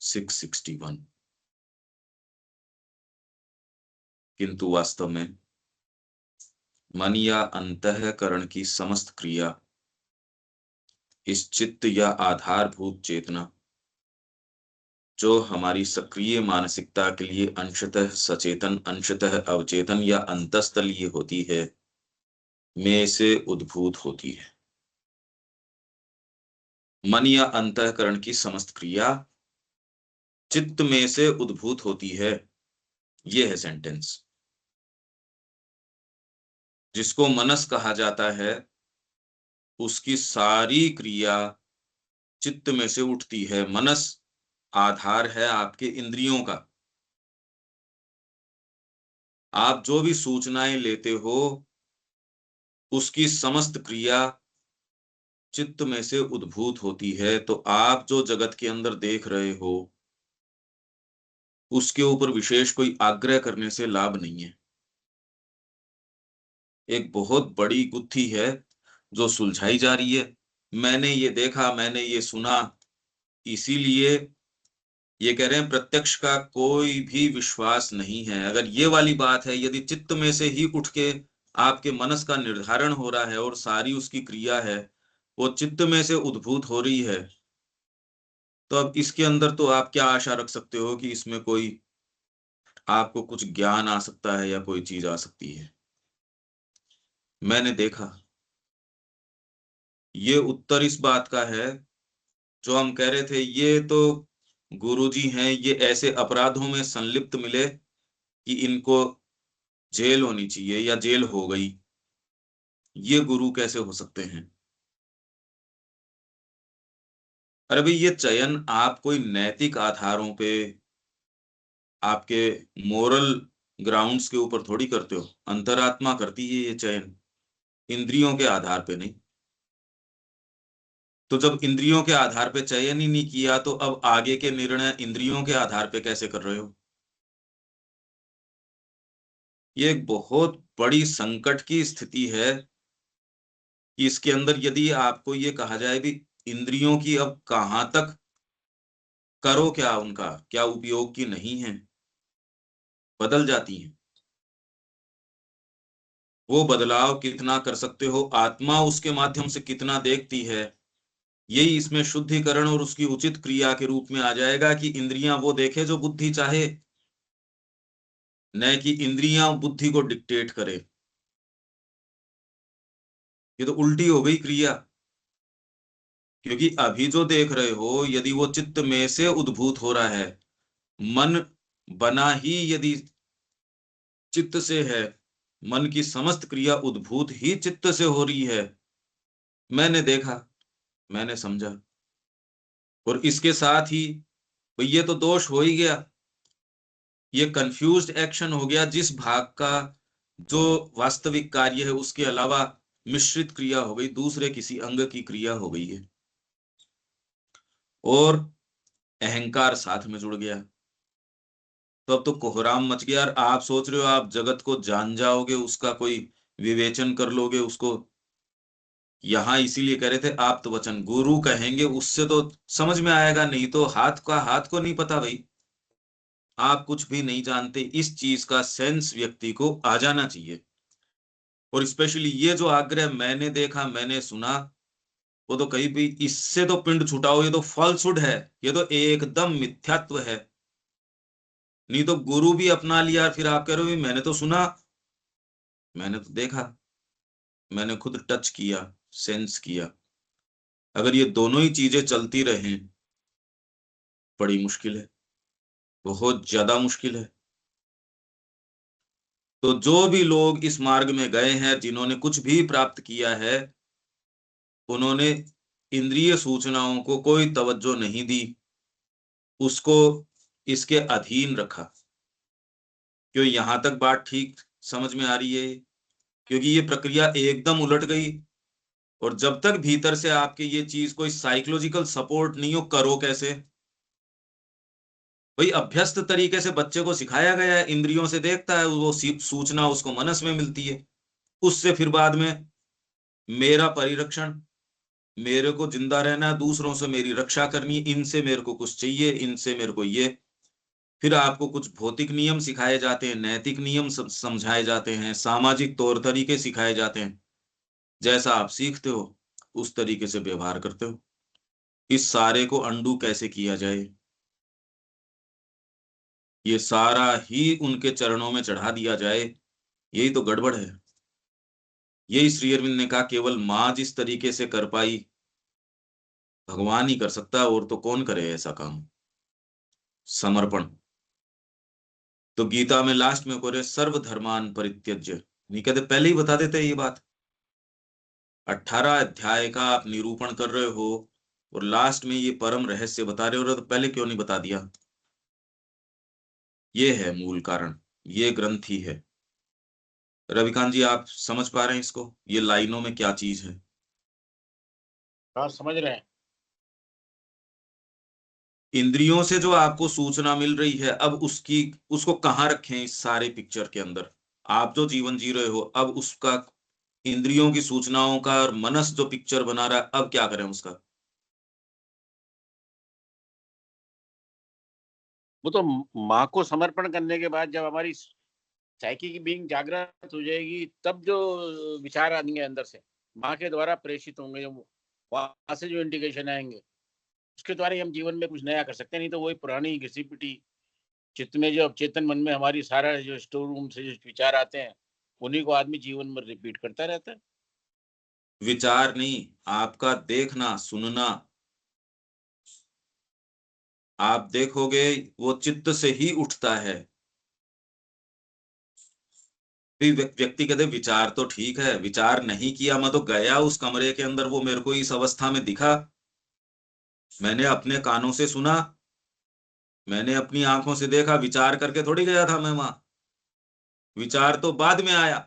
661। किंतु वास्तव में मन या अंतःकरण की समस्त क्रिया इस चित्त या आधारभूत चेतना, जो हमारी सक्रिय मानसिकता के लिए अंशतः सचेतन, अंशतः अवचेतन या अंतस्तलीय होती है, में से उद्भूत होती है। मन या अंतःकरण की समस्त क्रिया चित्त में से उद्भूत होती है, यह है सेंटेंस। जिसको मनस कहा जाता है, उसकी सारी क्रिया चित्त में से उठती है। मनस आधार है आपके इंद्रियों का। आप जो भी सूचनाएं लेते हो, उसकी समस्त क्रिया चित्त में से उद्भूत होती है। तो आप जो जगत के अंदर देख रहे हो, उसके ऊपर विशेष कोई आग्रह करने से लाभ नहीं है। एक बहुत बड़ी गुत्थी है जो सुलझाई जा रही है। मैंने ये देखा, मैंने ये सुना, इसीलिए ये कह रहे हैं प्रत्यक्ष का कोई भी विश्वास नहीं है। अगर ये वाली बात है, यदि चित्त में से ही उठ के आपके मनस का निर्धारण हो रहा है और सारी उसकी क्रिया है वो चित्त में से उद्भूत हो रही है, तो अब इसके अंदर तो आप क्या आशा रख सकते हो कि इसमें कोई आपको कुछ ज्ञान आ सकता है या कोई चीज आ सकती है। मैंने देखा, ये उत्तर इस बात का है जो हम कह रहे थे, ये तो गुरुजी हैं, ये ऐसे अपराधों में संलिप्त मिले कि इनको जेल होनी चाहिए या जेल हो गई। ये गुरु कैसे हो सकते हैं? अरे भाई, ये चयन आप कोई नैतिक आधारों पे, आपके मोरल ग्राउंड्स के ऊपर थोड़ी करते हो। अंतरात्मा करती है ये चयन, इंद्रियों के आधार पे नहीं। तो जब इंद्रियों के आधार पे चयन ही नहीं किया, तो अब आगे के निर्णय इंद्रियों के आधार पे कैसे कर रहे हो? ये एक बहुत बड़ी संकट की स्थिति है कि इसके अंदर यदि आपको ये कहा जाए भी इंद्रियों की अब कहां तक करो, क्या उनका क्या उपयोग की नहीं है, बदल जाती हैं। वो बदलाव कितना कर सकते हो, आत्मा उसके माध्यम से कितना देखती है, यही इसमें शुद्धिकरण और उसकी उचित क्रिया के रूप में आ जाएगा कि इंद्रियां वो देखे जो बुद्धि चाहे, न कि इंद्रियां बुद्धि को डिक्टेट करे। ये तो उल्टी हो गई क्रिया। क्योंकि अभी जो देख रहे हो, यदि वो चित्त में से उद्भूत हो रहा है, मन बना ही यदि चित्त से है, मन की समस्त क्रिया उद्भूत ही चित्त से हो रही है। मैंने देखा, मैंने समझा, और इसके साथ ही भाई ये तो दोष हो ही गया। ये कंफ्यूज्ड एक्शन हो गया, जिस भाग का जो वास्तविक कार्य है उसके अलावा मिश्रित क्रिया हो गई, दूसरे किसी अंग की क्रिया हो गई है, और अहंकार साथ में जुड़ गया। तो अब तो कोहराम मच गया। और आप सोच रहे हो आप जगत को जान जाओगे, उसका कोई विवेचन कर लोगे उसको। यहां इसीलिए कह रहे थे आप तो वचन गुरु कहेंगे, उससे तो समझ में आएगा, नहीं तो हाथ का हाथ को नहीं पता भाई। आप कुछ भी नहीं जानते, इस चीज का सेंस व्यक्ति को आ जाना चाहिए। और स्पेशली ये जो आग्रह मैंने देखा, मैंने सुना, वो तो कहीं भी इससे तो पिंड छुटाओ, ये तो फॉल्सहुड है, ये तो एकदम मिथ्यात्व है। नहीं तो गुरु भी अपना लिया, फिर आप कह रहे हो मैंने तो सुना, मैंने तो देखा, मैंने खुद टच किया, सेंस किया। अगर ये दोनों ही चीजें चलती रहें, बड़ी मुश्किल है, बहुत ज्यादा मुश्किल है। तो जो भी लोग इस मार्ग में गए हैं, जिन्होंने कुछ भी प्राप्त किया है, उन्होंने इंद्रिय सूचनाओं को कोई तवज्जो नहीं दी, उसको इसके अधीन रखा। क्यों यहां तक बात ठीक समझ में आ रही है? क्योंकि ये प्रक्रिया एकदम उलट गई। और जब तक भीतर से आपके ये चीज कोई साइकोलॉजिकल सपोर्ट नहीं हो, करो कैसे? भाई अभ्यस्त तरीके से बच्चे को सिखाया गया है, इंद्रियों से देखता है, वो सूचना उसको मनस में मिलती है, उससे फिर बाद में मेरा परिरक्षण, मेरे को जिंदा रहना है, दूसरों से मेरी रक्षा करनी है, इनसे मेरे को कुछ चाहिए, इनसे मेरे को ये। फिर आपको कुछ भौतिक नियम सिखाए जाते हैं, नैतिक नियम समझाए जाते हैं, सामाजिक तौर तरीके सिखाए जाते हैं। जैसा आप सीखते हो उस तरीके से व्यवहार करते हो। इस सारे को अंडू कैसे किया जाए, ये सारा ही उनके चरणों में चढ़ा दिया जाए, यही तो गड़बड़ है। यही श्री अरविंद ने कहा केवल मां जिस तरीके से कर पाई, भगवान ही कर सकता है, और तो कौन करे ऐसा काम, समर्पण। तो गीता में लास्ट में करे सर्व धर्मान परित्यज्य, नहीं कहते पहले ही बता देते ये बात। 18 अध्याय का आप निरूपण कर रहे हो और लास्ट में ये परम रहस्य बता रहे हो, तो पहले क्यों नहीं बता दिया? ये है मूल कारण, ये ग्रंथि है। रविकांत जी आप समझ पा रहे हैं इसको, ये लाइनों में क्या चीज है? हाँ समझ रहे हैं। इंद्रियों से जो आपको सूचना मिल रही है, अब उसको कहाँ रखें इस सारे पिक्चर के अंदर? आप जो जीवन जी रहे हो, अब उसका, इंद्रियों की सूचनाओं का और मनस जो पिक्चर बना रहा है, अब क्या करें उसका? वो तो माँ को समर्पण करने के बाद जब हमारी साइकी की बीइंग जागृत हो जाएगी, तब जो विचार आएंगे अंदर से, माँ के द्वारा प्रेषित होंगे, जो वहां से जो इंडिकेशन आएंगे, उसके द्वारा ही हम जीवन में कुछ नया कर सकते हैं। नहीं तो वही पुरानी घिसी पिटी चित्त में, जो चेतन मन में हमारी सारा जो स्टोर रूम से जो विचार आते हैं, उन्हीं को आदमी जीवन में रिपीट करता रहता है। विचार नहीं, आपका देखना सुनना। आप देखोगे वो चित्त से ही उठता है। फिर व्यक्ति कहते विचार तो ठीक है, विचार नहीं किया, मैं तो गया उस कमरे के अंदर, वो मेरे को इस अवस्था में दिखा, मैंने अपने कानों से सुना, मैंने अपनी आंखों से देखा, विचार करके थोड़ी गया था मैं वहां। विचार तो बाद में आया।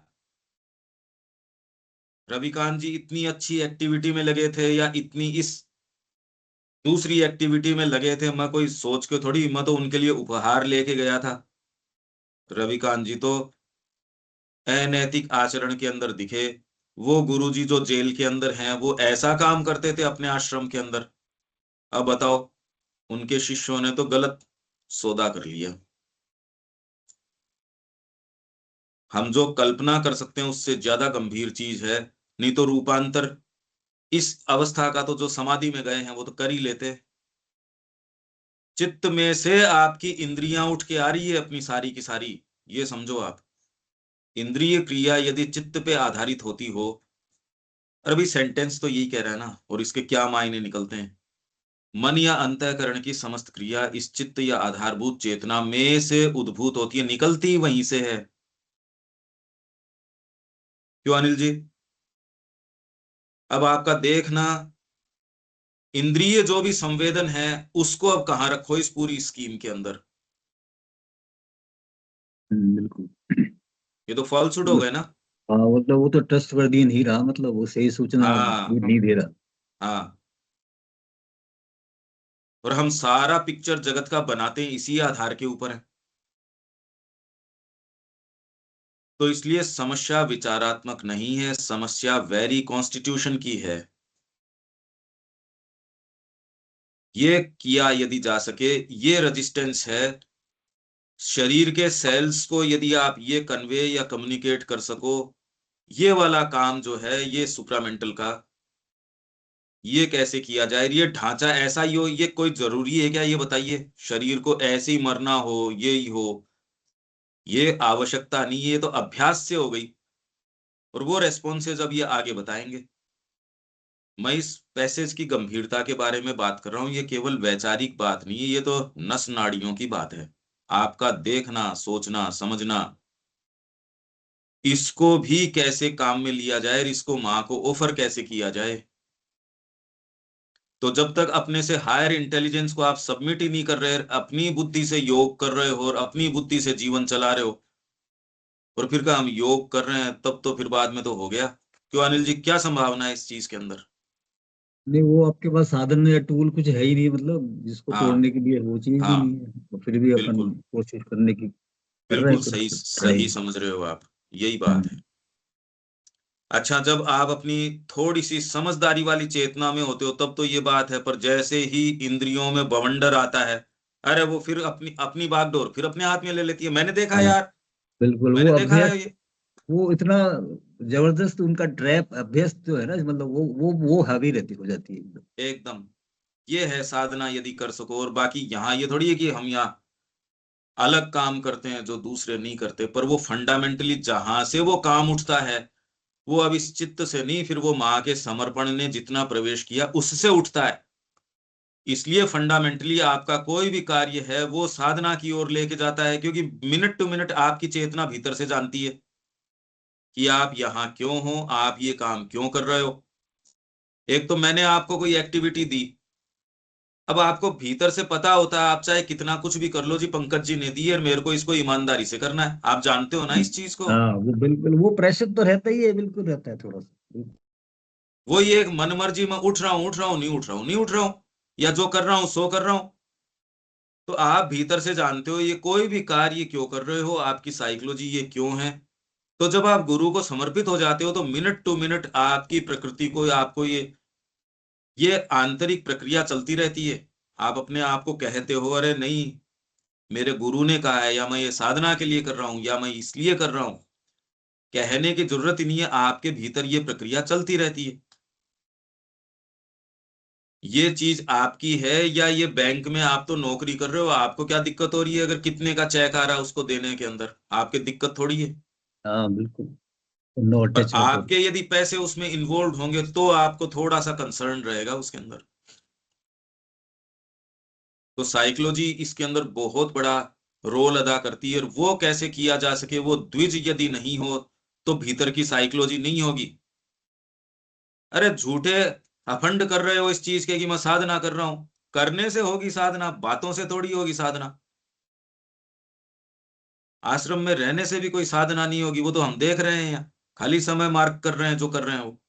रविकांत जी इतनी अच्छी एक्टिविटी में लगे थे, या इतनी इस दूसरी एक्टिविटी में लगे थे, मैं कोई सोच के थोड़ी, मैं तो उनके लिए उपहार लेके गया था। रविकांत जी तो अनैतिक आचरण के अंदर दिखे। वो गुरुजी जो जेल के अंदर हैं, वो ऐसा काम करते थे अपने आश्रम के अंदर। अब बताओ, उनके शिष्यों ने तो गलत सौदा कर लिया। हम जो कल्पना कर सकते हैं उससे ज्यादा गंभीर चीज है। नहीं तो रूपांतर इस अवस्था का तो जो समाधि में गए हैं वो तो कर ही लेते। चित्त में से आपकी इंद्रियां उठ के आ रही है अपनी सारी की सारी, ये समझो आप। इंद्रिय क्रिया यदि चित्त पे आधारित होती हो, और अभी सेंटेंस तो यही कह रहा है ना, और इसके क्या मायने निकलते हैं? मन या अंतःकरण की समस्त क्रिया इस चित्त या आधारभूत चेतना में से उद्भूत होती है, निकलती वहीं से है। क्यों अनिल जी? अब आपका देखना, इंद्रिय जो भी संवेदन है, उसको अब कहाँ रखो इस पूरी स्कीम के अंदर? बिल्कुल। ये तो फॉल्सहुड हो गए ना। हाँ मतलब वो तो ट्रस्टवर्दी नहीं रहा, मतलब वो सही सूचना हाँ नहीं दे रहा। हाँ। और हम सारा पिक्चर जगत का बनाते हैं इसी आधार के ऊपर है। तो इसलिए समस्या विचारात्मक नहीं है, समस्या वेरी कॉन्स्टिट्यूशन की है। ये किया यदि जा सके, ये रेजिस्टेंस है। शरीर के सेल्स को यदि आप ये कन्वे या कम्युनिकेट कर सको, ये वाला काम जो है ये सुप्रामेंटल का, ये कैसे किया जाए, ये ढांचा ऐसा ही हो, ये कोई जरूरी है क्या? ये बताइए, शरीर को ऐसे ही मरना हो, ये ही हो, ये आवश्यकता नहीं है, ये तो अभ्यास से हो गई। और वो रेस्पॉन्सेज अब ये आगे बताएंगे। मैं इस पैसेज की गंभीरता के बारे में बात कर रहा हूं, ये केवल वैचारिक बात नहीं है, ये तो नस नाड़ियों की बात है। आपका देखना सोचना समझना, इसको भी कैसे काम में लिया जाए, इसको माँ को ऑफर कैसे किया जाए। तो जब तक अपने से हायर इंटेलिजेंस को आप सबमिट ही नहीं कर रहे, अपनी बुद्धि से योग कर रहे हो और अपनी बुद्धि से जीवन चला रहे हो, और फिर का हम योग कर रहे हैं, तब तो फिर बाद में तो हो गया। क्यों अनिल जी, क्या संभावना है इस चीज के अंदर? नहीं वो आपके पास साधन या टूल कुछ है ही नहीं, मतलब जिसको हाँ तोड़ने के लिए वो चीज ही हाँ, नहीं है, तो फिर भी अपन बिल्कुल कोशिश करने की कर रहे बिल्कुल हैं, कुछ सही ट्राई। सही समझ रहे हो आप, यही बात हम्म। है। अच्छा, जब आप अपनी थोड़ी सी समझदारी वाली चेतना में होते हो तब तो ये बात है, पर जैसे ही इंद्रियों में बवंडर आता है, अरे वो फिर अपनी अपनी बागडोर फिर अपने हाथ में ले लेती है। मैंने देखा है हाँ यार, बिल्कुल, वो मैंने देखा अभ्यस्त, है ये। वो इतना जबरदस्त उनका ट्रैप अभ्यस्त जो है ना, मतलब वो हावी रहती हो जाती है एकदम। एकदम, ये है साधना यदि कर सको। और बाकी यहाँ ये थोड़ी है कि हम यहाँ अलग काम करते हैं जो दूसरे नहीं करते, पर वो फंडामेंटली जहां से वो काम उठता है, वो अब इस चित्त से नहीं, फिर वो माँ के समर्पण ने जितना प्रवेश किया उससे उठता है। इसलिए फंडामेंटली आपका कोई भी कार्य है वो साधना की ओर लेके जाता है, क्योंकि मिनट टू मिनट आपकी चेतना भीतर से जानती है कि आप यहाँ क्यों हो, आप ये काम क्यों कर रहे हो। एक तो मैंने आपको कोई एक्टिविटी दी, अब आपको भीतर से पता होता है, आप चाहे कितना कुछ भी कर लो, जी पंकज जी ने दी है और मेरे को इसको ईमानदारी से करना है, आप जानते हो ना इस चीज को। हाँ वो बिल्कुल, वो प्रेशर तो रहता ही है, बिल्कुल रहता है थोड़ा सा। वो ये एक मन मर्जी में उठ रहा हूं, उठ रहा हूं, नहीं उठ रहा हूं, नहीं उठ रहा हूं, या जो कर रहा हूं सो कर रहा हूं। तो आप भीतर से जानते हो ये कोई भी कार्य क्यों कर रहे हो, आपकी साइकोलॉजी ये क्यों है। तो जब आप गुरु को समर्पित हो जाते हो तो मिनट टू मिनट आपकी प्रकृति को, आपको ये आंतरिक प्रक्रिया चलती रहती है। आप अपने आप को कहते हो, अरे नहीं, मेरे गुरु ने कहा है, या मैं ये साधना के लिए कर रहा हूं, या मैं इसलिए कर रहा हूं। कहने की जरूरत ही नहीं है, आपके भीतर ये प्रक्रिया चलती रहती है। ये चीज आपकी है, या ये बैंक में आप तो नौकरी कर रहे हो, आपको क्या दिक्कत हो रही है अगर कितने का चेक आ रहा है उसको देने के अंदर, आपकी दिक्कत थोड़ी है। हाँ बिल्कुल, नो पर अटैचमेंट आपके यदि पैसे उसमें इन्वॉल्व होंगे तो आपको थोड़ा सा कंसर्न रहेगा उसके अंदर। तो साइकोलॉजी इसके अंदर बहुत बड़ा रोल अदा करती है, और वो कैसे किया जा सके, वो द्विज यदि नहीं हो तो भीतर की साइकोलॉजी नहीं होगी। अरे झूठे अफंड कर रहे हो इस चीज के कि मैं साधना कर रहा हूं, करने से होगी साधना, बातों से थोड़ी होगी साधना। आश्रम में रहने से भी कोई साधना नहीं होगी, वो तो हम देख रहे हैं यहाँ, खाली समय मार्क कर रहे हैं जो कर रहे हैं वो।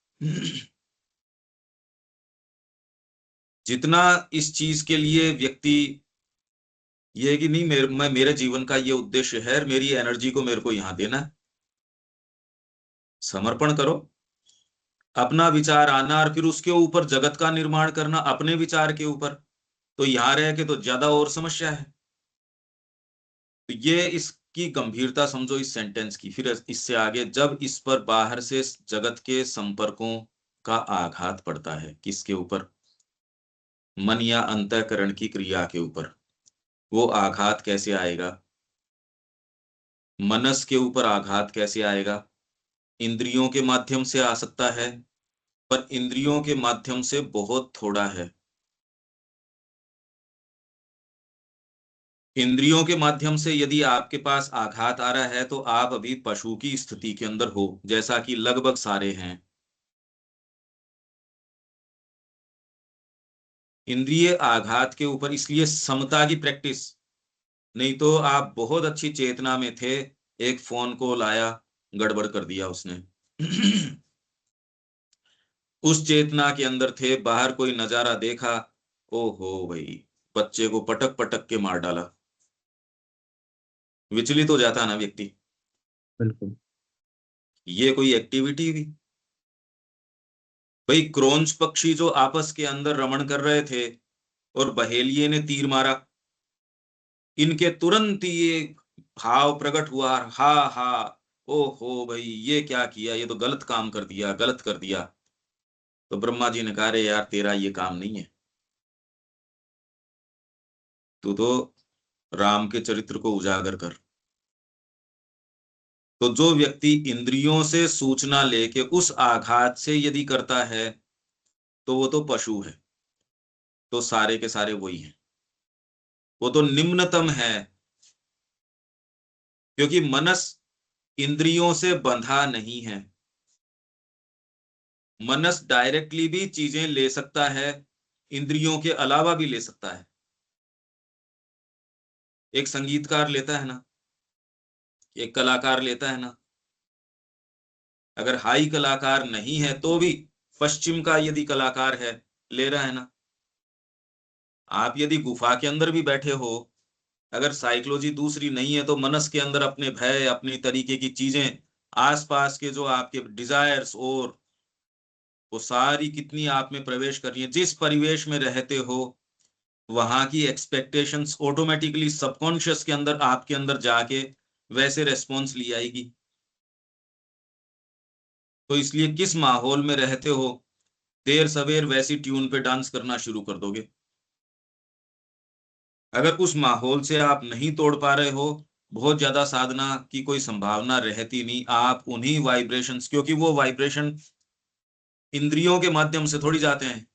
जितना इस चीज के लिए व्यक्ति ये है कि नहीं, मेरे जीवन का ये उद्देश्य है, मेरी एनर्जी को मेरे को यहाँ देना है, समर्पण करो। अपना विचार आना और फिर उसके ऊपर जगत का निर्माण करना अपने विचार के ऊपर, तो यहाँ रह के तो ज्यादा और समस्या है। तो ये इसकी गंभीरता समझो इस सेंटेंस की। फिर इससे आगे, जब इस पर बाहर से जगत के संपर्कों का आघात पड़ता है, किसके ऊपर, मन या अंतःकरण की क्रिया के ऊपर, वो आघात कैसे आएगा, मनस के ऊपर आघात कैसे आएगा। इंद्रियों के माध्यम से आ सकता है, पर इंद्रियों के माध्यम से बहुत थोड़ा है। इंद्रियों के माध्यम से यदि आपके पास आघात आ रहा है तो आप अभी पशु की स्थिति के अंदर हो, जैसा कि लगभग सारे हैं। इंद्रिय आघात के ऊपर इसलिए समता की प्रैक्टिस, नहीं तो आप बहुत अच्छी चेतना में थे, एक फोन कॉल आया, गड़बड़ कर दिया उसने। उस चेतना के अंदर थे, बाहर कोई नजारा देखा, ओहो भाई, बच्चे को पटक पटक के मार डाला, विचलित हो जाता है ना व्यक्ति। बिल्कुल। ये कोई एक्टिविटी हुई भाई? क्रोंच पक्षी जो आपस के अंदर रमण कर रहे थे और बहेलिये ने तीर मारा, इनके तुरंत ही ये भाव प्रकट हुआ, हा हा, ओहो भाई ये क्या किया, ये तो गलत काम कर दिया, गलत कर दिया। तो ब्रह्मा जी ने कहा, रे यार तेरा ये काम नहीं है, तू तो राम के चरित्र को उजागर कर। तो जो व्यक्ति इंद्रियों से सूचना लेके उस आघात से यदि करता है तो वो तो पशु है, तो सारे के सारे वही हैं, वो तो निम्नतम है। क्योंकि मनस इंद्रियों से बंधा नहीं है, मनस डायरेक्टली भी चीजें ले सकता है, इंद्रियों के अलावा भी ले सकता है। एक संगीतकार लेता है ना, एक कलाकार लेता है ना, अगर हाई कलाकार नहीं है तो भी पश्चिम का यदि कलाकार है, ले रहा है ना। आप यदि गुफा के अंदर भी बैठे हो, अगर साइकोलॉजी दूसरी नहीं है तो मनस के अंदर अपने भय, अपनी तरीके की चीजें आसपास के जो आपके डिजायर्स और वो सारी कितनी आप में प्रवेश कर रही है। जिस परिवेश में रहते हो वहां की एक्सपेक्टेशंस ऑटोमेटिकली सबकॉन्शियस के अंदर आपके अंदर जाके वैसे रेस्पॉन्स ली आएगी। तो इसलिए किस माहौल में रहते हो देर सवेर वैसी ट्यून पे डांस करना शुरू कर दोगे। अगर उस माहौल से आप नहीं तोड़ पा रहे हो, बहुत ज्यादा साधना की कोई संभावना रहती नहीं। आप उन्हीं वाइब्रेशंस, क्योंकि वो वाइब्रेशन इंद्रियों के माध्यम से थोड़ी जाते हैं।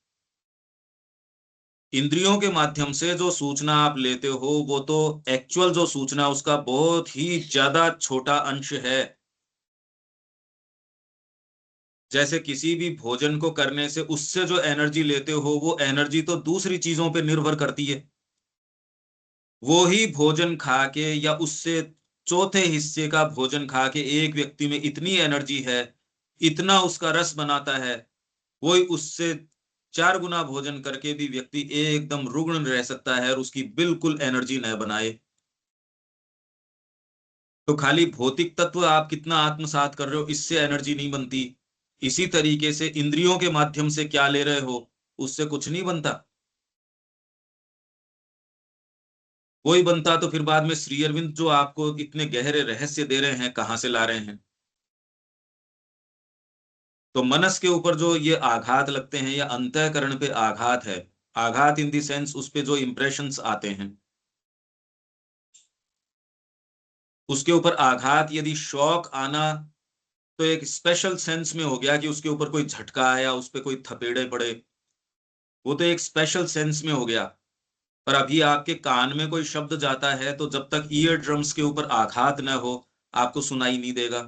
इंद्रियों के माध्यम से जो सूचना आप लेते हो वो तो एक्चुअल जो सूचना उसका बहुत ही ज्यादा छोटा अंश है। जैसे किसी भी भोजन को करने से उससे जो एनर्जी लेते हो वो एनर्जी तो दूसरी चीजों पे निर्भर करती है। वो ही भोजन खा के या उससे चौथे हिस्से का भोजन खा के एक व्यक्ति में इतनी एनर्जी है, इतना उसका रस बनाता है, वही उससे 4 गुना भोजन करके भी व्यक्ति एकदम रुग्ण रह सकता है और उसकी बिल्कुल एनर्जी न बनाए। तो खाली भौतिक तत्व आप कितना आत्मसात कर रहे हो इससे एनर्जी नहीं बनती। इसी तरीके से इंद्रियों के माध्यम से क्या ले रहे हो उससे कुछ नहीं बनता। वही बनता तो फिर बाद में श्री अरविंद जो आपको इतने गहरे रहस्य दे रहे हैं कहां से ला रहे हैं। तो मनस के ऊपर जो ये आघात लगते हैं या अंतःकरण पे आघात है, आघात इन दी सेंस उस पे जो इंप्रेशंस आते हैं, उसके ऊपर आघात यदि शॉक आना तो एक स्पेशल सेंस में हो गया कि उसके ऊपर कोई झटका आया, उस पे कोई थपेड़े पड़े, वो तो एक स्पेशल सेंस में हो गया। पर अभी आपके कान में कोई शब्द जाता है तो जब तक ईयर ड्रम्स के ऊपर आघात न हो आपको सुनाई नहीं देगा।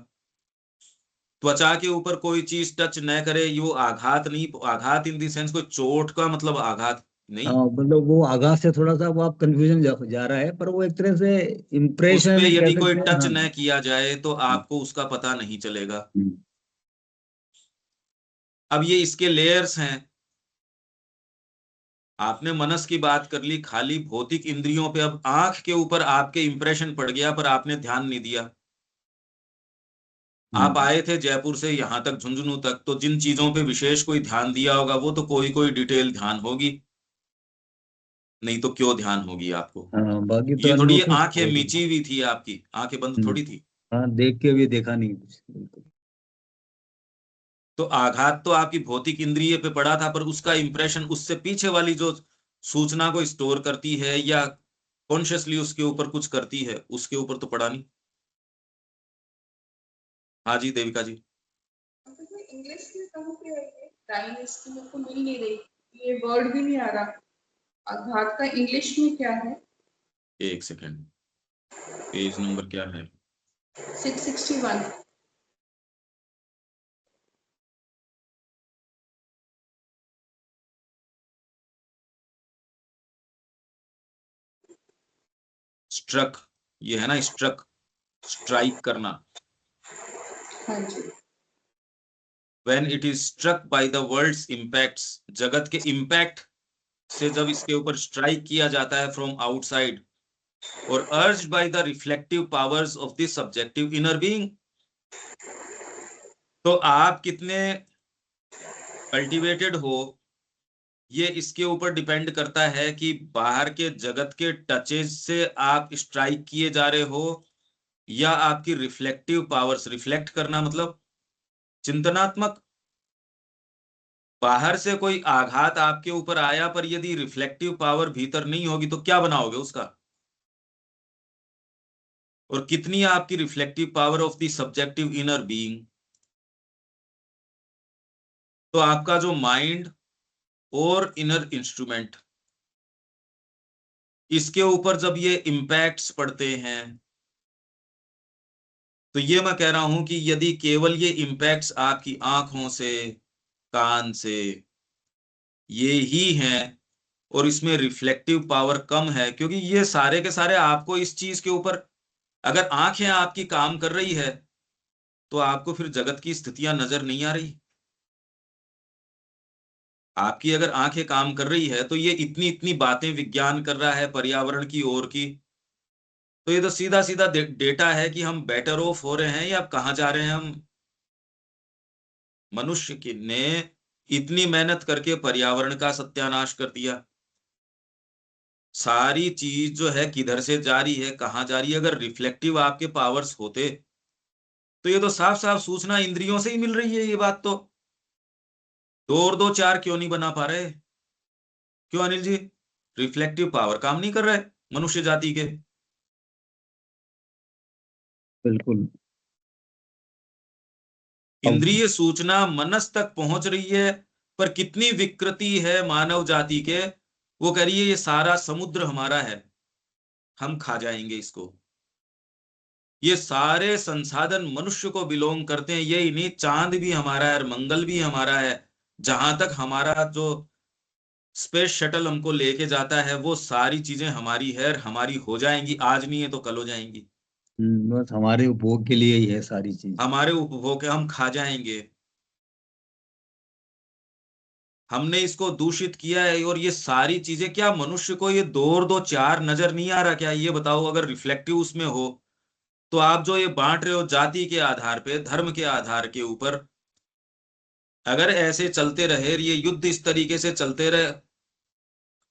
त्वचा के ऊपर कोई चीज टच न करे, ये वो आघात नहीं, आघात इन दी सेंस कोई चोट का मतलब आघात हाँ, नहीं। मतलब वो आगाज से थोड़ा सा वो आप कंफ्यूजन जा रहा है, पर वो एक तरह से उस पे इम्प्रेशन कह यदि कोई सकते हैं। टच हाँ। न किया जाए तो आपको उसका पता नहीं चलेगा। हम्म। अब ये इसके लेयर्स हैं। आपने मनस की बात कर ली, खाली भौतिक इंद्रियों पे, अब आंख के ऊपर आपके इंप्रेशन पड़ गया पर आपने ध्यान नहीं दिया। आप हम्म। आए थे जयपुर से यहां तक झुंझुनू तक, तो जिन चीजों पे विशेष कोई ध्यान दिया होगा वो तो कोई कोई डिटेल ध्यान होगी, नहीं तो क्यों ध्यान होगी आपको। हाँ, बाकी तो ये थोड़ी अननोटिस आंखें हो गई। मीची हुई थी आपकी, आंखें बंद हम्म। थोड़ी थी। हाँ, देख के भी देखा नहीं कुछ, बिल्कुल। तो आघात तो आपकी भौतिक इंद्रिय पे पड़ा था पर उसका इंप्रेशन उससे पीछे वाली जो सूचना को स्टोर करती है या कॉन्शियसली उसके ऊपर कुछ करती है उसके ऊपर तो पड़ा नहीं। हाँ जी देविका जी। इंग्लिश में कहाँ पे है ये टाइम, इसकी मेरे को मिल नहीं रही, ये वर्ड भी नहीं आ रहा। आघात का इंग्लिश में क्या है? एक सेकेंड, पेज नंबर क्या है? 661। स्ट्रक, ये है ना स्ट्रक, स्ट्राइक करना। हाँ जी। When it is struck by the world's impacts, जगत के इम्पैक्ट से जब इसके ऊपर स्ट्राइक किया जाता है फ्रॉम आउटसाइड और urged by the reflective powers of the subjective inner being, तो आप कितने कल्टिवेटेड हो ये इसके ऊपर डिपेंड करता है कि बाहर के जगत के टचेज से आप स्ट्राइक किए जा रहे हो या आपकी रिफ्लेक्टिव पावर्स, रिफ्लेक्ट करना मतलब चिंतनात्मक। बाहर से कोई आघात आपके ऊपर आया पर यदि रिफ्लेक्टिव पावर भीतर नहीं होगी तो क्या बनाओगे उसका, और कितनी आपकी reflective power of the subjective inner being. तो आपका जो माइंड और इनर इंस्ट्रूमेंट, इसके ऊपर जब ये इम्पैक्ट्स पड़ते हैं तो ये मैं कह रहा हूं कि यदि केवल ये इम्पैक्ट्स आपकी आंखों से, कान से ये ही हैं और इसमें रिफ्लेक्टिव पावर कम है, क्योंकि ये सारे के सारे आपको इस चीज के ऊपर, अगर आंखें आपकी काम कर रही है तो आपको फिर जगत की स्थितियां नजर नहीं आ रही। आपकी अगर आंखें काम कर रही है तो ये इतनी इतनी बातें विज्ञान कर रहा है पर्यावरण की ओर की, तो ये तो सीधा सीधा डेटा है कि हम बेटर ऑफ हो रहे हैं या कहाँ जा रहे हैं हम। मनुष्य ने इतनी मेहनत करके पर्यावरण का सत्यानाश कर दिया, सारी चीज जो है किधर से जा रही है, कहाँ जा रही है। अगर रिफ्लेक्टिव आपके पावर्स होते तो ये तो साफ साफ सूचना इंद्रियों से ही मिल रही है। ये बात तो दो और दो चार क्यों नहीं बना पा रहे? क्यों अनिल जी? रिफ्लेक्टिव पावर काम नहीं कर रहा है मनुष्य जाति के। बिल्कुल। अब इंद्रिय सूचना मनस तक पहुंच रही है, पर कितनी विकृति है मानव जाति के। वो कह रही है ये सारा समुद्र हमारा है, हम खा जाएंगे इसको। ये सारे संसाधन मनुष्य को बिलोंग करते हैं। यही नहीं, चांद भी हमारा है और मंगल भी हमारा है। जहां तक हमारा जो स्पेस शटल हमको लेके जाता है, वो सारी चीजें हमारी है और हमारी हो जाएंगी। आज नहीं है तो कल हो जाएंगी। बस हमारे उपभोग के लिए ही है सारी चीज। हमारे उपभोग के हम खा जाएंगे। हमने इसको दूषित किया है। और ये सारी चीजें, क्या मनुष्य को ये दो और दो चार नजर नहीं आ रहा? क्या ये बताओ, अगर रिफ्लेक्टिव उसमें हो तो आप जो ये बांट रहे हो जाति के आधार पे, धर्म के आधार के ऊपर, अगर ऐसे चलते रहे, ये युद्ध इस तरीके से चलते रहे,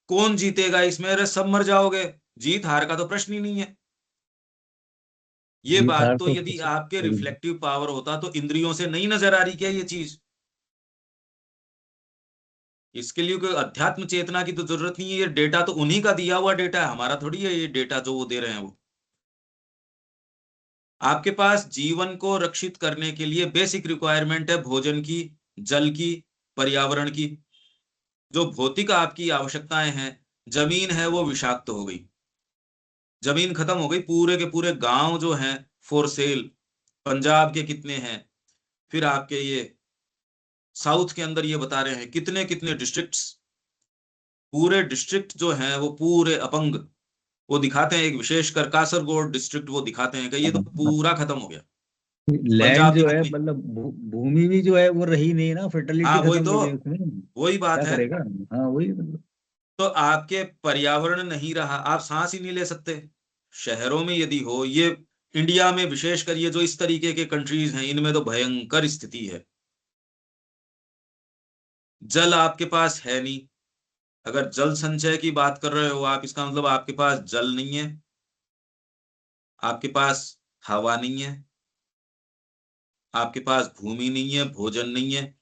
कौन जीतेगा इसमें? अरे सब मर जाओगे। जीत हार का तो प्रश्न ही नहीं है। ये जीत बात हार तो तो यदि कुछ आपके रिफ्लेक्टिव पावर होता तो इंद्रियों से नहीं नजर आ रही क्या ये चीज? इसके लिए कोई अध्यात्म चेतना की तो जरूरत नहीं है। ये डेटा तो उन्हीं का दिया हुआ डेटा है, हमारा थोड़ी है ये डेटा जो वो दे रहे हैं। वो आपके पास जीवन को रक्षित करने के लिए बेसिक रिक्वायरमेंट है भोजन की, जल की, पर्यावरण की। जो भौतिक आपकी आवश्यकताएं हैं, जमीन है वो विषाक्त हो गई, जमीन खत्म हो गई। पूरे के पूरे गांव जो हैं फॉर सेल, पंजाब के कितने हैं, फिर आपके ये साउथ के अंदर ये बता रहे हैं कितने कितने डिस्ट्रिक्ट्स, पूरे डिस्ट्रिक्ट जो हैं वो पूरे अपंग। वो दिखाते हैं, एक विशेषकर कासरगोड डिस्ट्रिक्ट वो दिखाते हैं कि ये तो पूरा खत्म हो गया। लैंड पंजाब की जो है, कितनी, मतलब भूमि भी जो है वो रही नहीं ना, फर्टिलिटी हाँ वही खत्म तो, हो गई उसमें। वही बात क्या है। करेगा? हाँ वही मतलब। तो आपके पर्यावरण नहीं रहा, आप सांस ही नहीं ले सकते। शहरों में यदि हो ये, इंडिया में विशेषकर ये जो इस तरीके के कंट्रीज हैं, इनमें तो भयंकर स्थिति है। जल आपके पास है नहीं। अगर जल संचय की बात कर रहे हो आप, इसका मतलब आपके पास जल नहीं है, आपके पास हवा नहीं है, आपके पास भूमि नहीं है, भोजन नहीं है।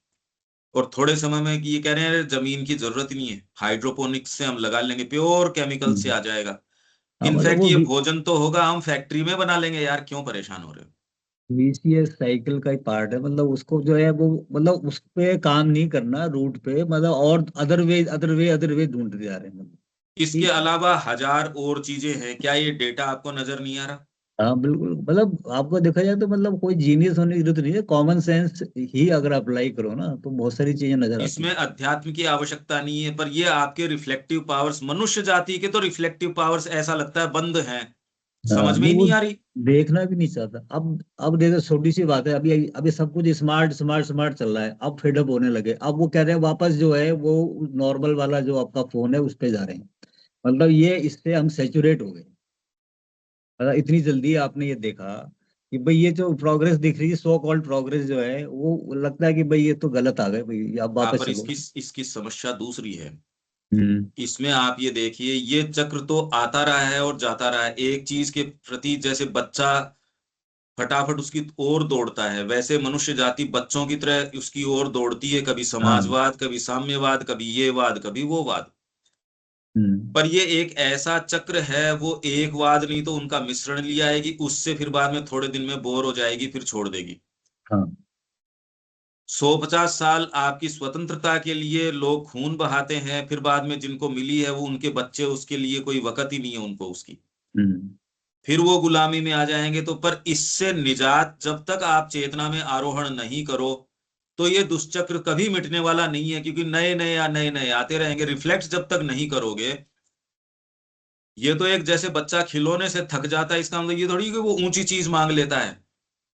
और थोड़े समय में ये कह रहे हैं जमीन की जरूरत ही नहीं है, हाइड्रोपोनिक्स से हम लगा लेंगे, प्योर केमिकल से आ जाएगा। हाँ मतलब इनफैक्ट वो ये भोजन तो होगा, हम फैक्ट्री में बना लेंगे। यार क्यों परेशान हो रहे हो? VCS साइकिल का ही पार्ट है, मतलब उसको जो है वो, मतलब उस पे काम नहीं करना रूट पे, मतलब और अदर वे ढूंढते जा रहे हैं मतलब। इसके ठीक है। अलावा हजार और चीजें हैं, क्या ये डेटा आपको नजर नहीं आ रहा? हाँ बिल्कुल, मतलब आपको देखा जाए तो मतलब कोई जीनियस होने की जरूरत नहीं है, कॉमन सेंस ही अगर अप्लाई करो ना तो बहुत सारी चीजें नजर आती इसमें हैं। अध्यात्म की आवश्यकता नहीं है, पर ये आपके रिफ्लेक्टिव पावर्स, मनुष्य जाति के तो रिफ्लेक्टिव पावर्स ऐसा लगता है बंद हैं, हाँ समझ में नहीं, ही वो नहीं आ रही। देखना भी नहीं चाहता। अब देखो, छोटी सी बात है, अभी अभी सब कुछ स्मार्ट स्मार्ट स्मार्ट चल रहा है, अब फेडअप होने लगे, अब वो कह रहे हैं वापस जो है वो नॉर्मल वाला जो आपका फोन है उस पे जा रहे हैं। मतलब ये इससे हम सेचुरेट हो गए। मतलब इतनी जल्दी आपने ये देखा कि भाई ये जो प्रोग्रेस दिख रही है, सो कॉल्ड प्रोग्रेस जो है, वो लगता है कि भाई ये तो गलत आ गए भाई, अब हाँ, वापस पर चलो। इसकी इसकी समस्या दूसरी है। हम्म। इसमें आप ये देखिए, ये चक्र तो आता रहा है और जाता रहा है। एक चीज के प्रति जैसे बच्चा फटाफट उसकी ओर दौड़ता है, वैसे मनुष्य जाति बच्चों की तरह उसकी ओर दौड़ती है। कभी हाँ। समाजवाद, कभी साम्यवाद, कभी ये वाद, कभी वो वाद। हम्म। पर ये एक ऐसा चक्र है, वो एक वाद नहीं तो उनका मिश्रण लिया आएगी, उससे फिर बाद में थोड़े दिन में बोर हो जाएगी, फिर छोड़ देगी। हाँ। 150 साल आपकी स्वतंत्रता के लिए लोग खून बहाते हैं, फिर बाद में जिनको मिली है वो उनके बच्चे, उसके लिए कोई वक़्त ही नहीं है उनको उसकी। हम्म। फिर वो गुलामी में आ जाएंगे। तो पर इससे निजात जब तक आप चेतना में आरोहण नहीं करो, तो ये दुष्चक्र कभी मिटने वाला नहीं है, क्योंकि नए नए या नए नए आते रहेंगे। रिफ्लेक्ट जब तक नहीं करोगे, ये तो एक जैसे बच्चा खिलौने से थक जाता है, इसका मतलब ये थोड़ी कि वो ऊंची चीज मांग लेता है,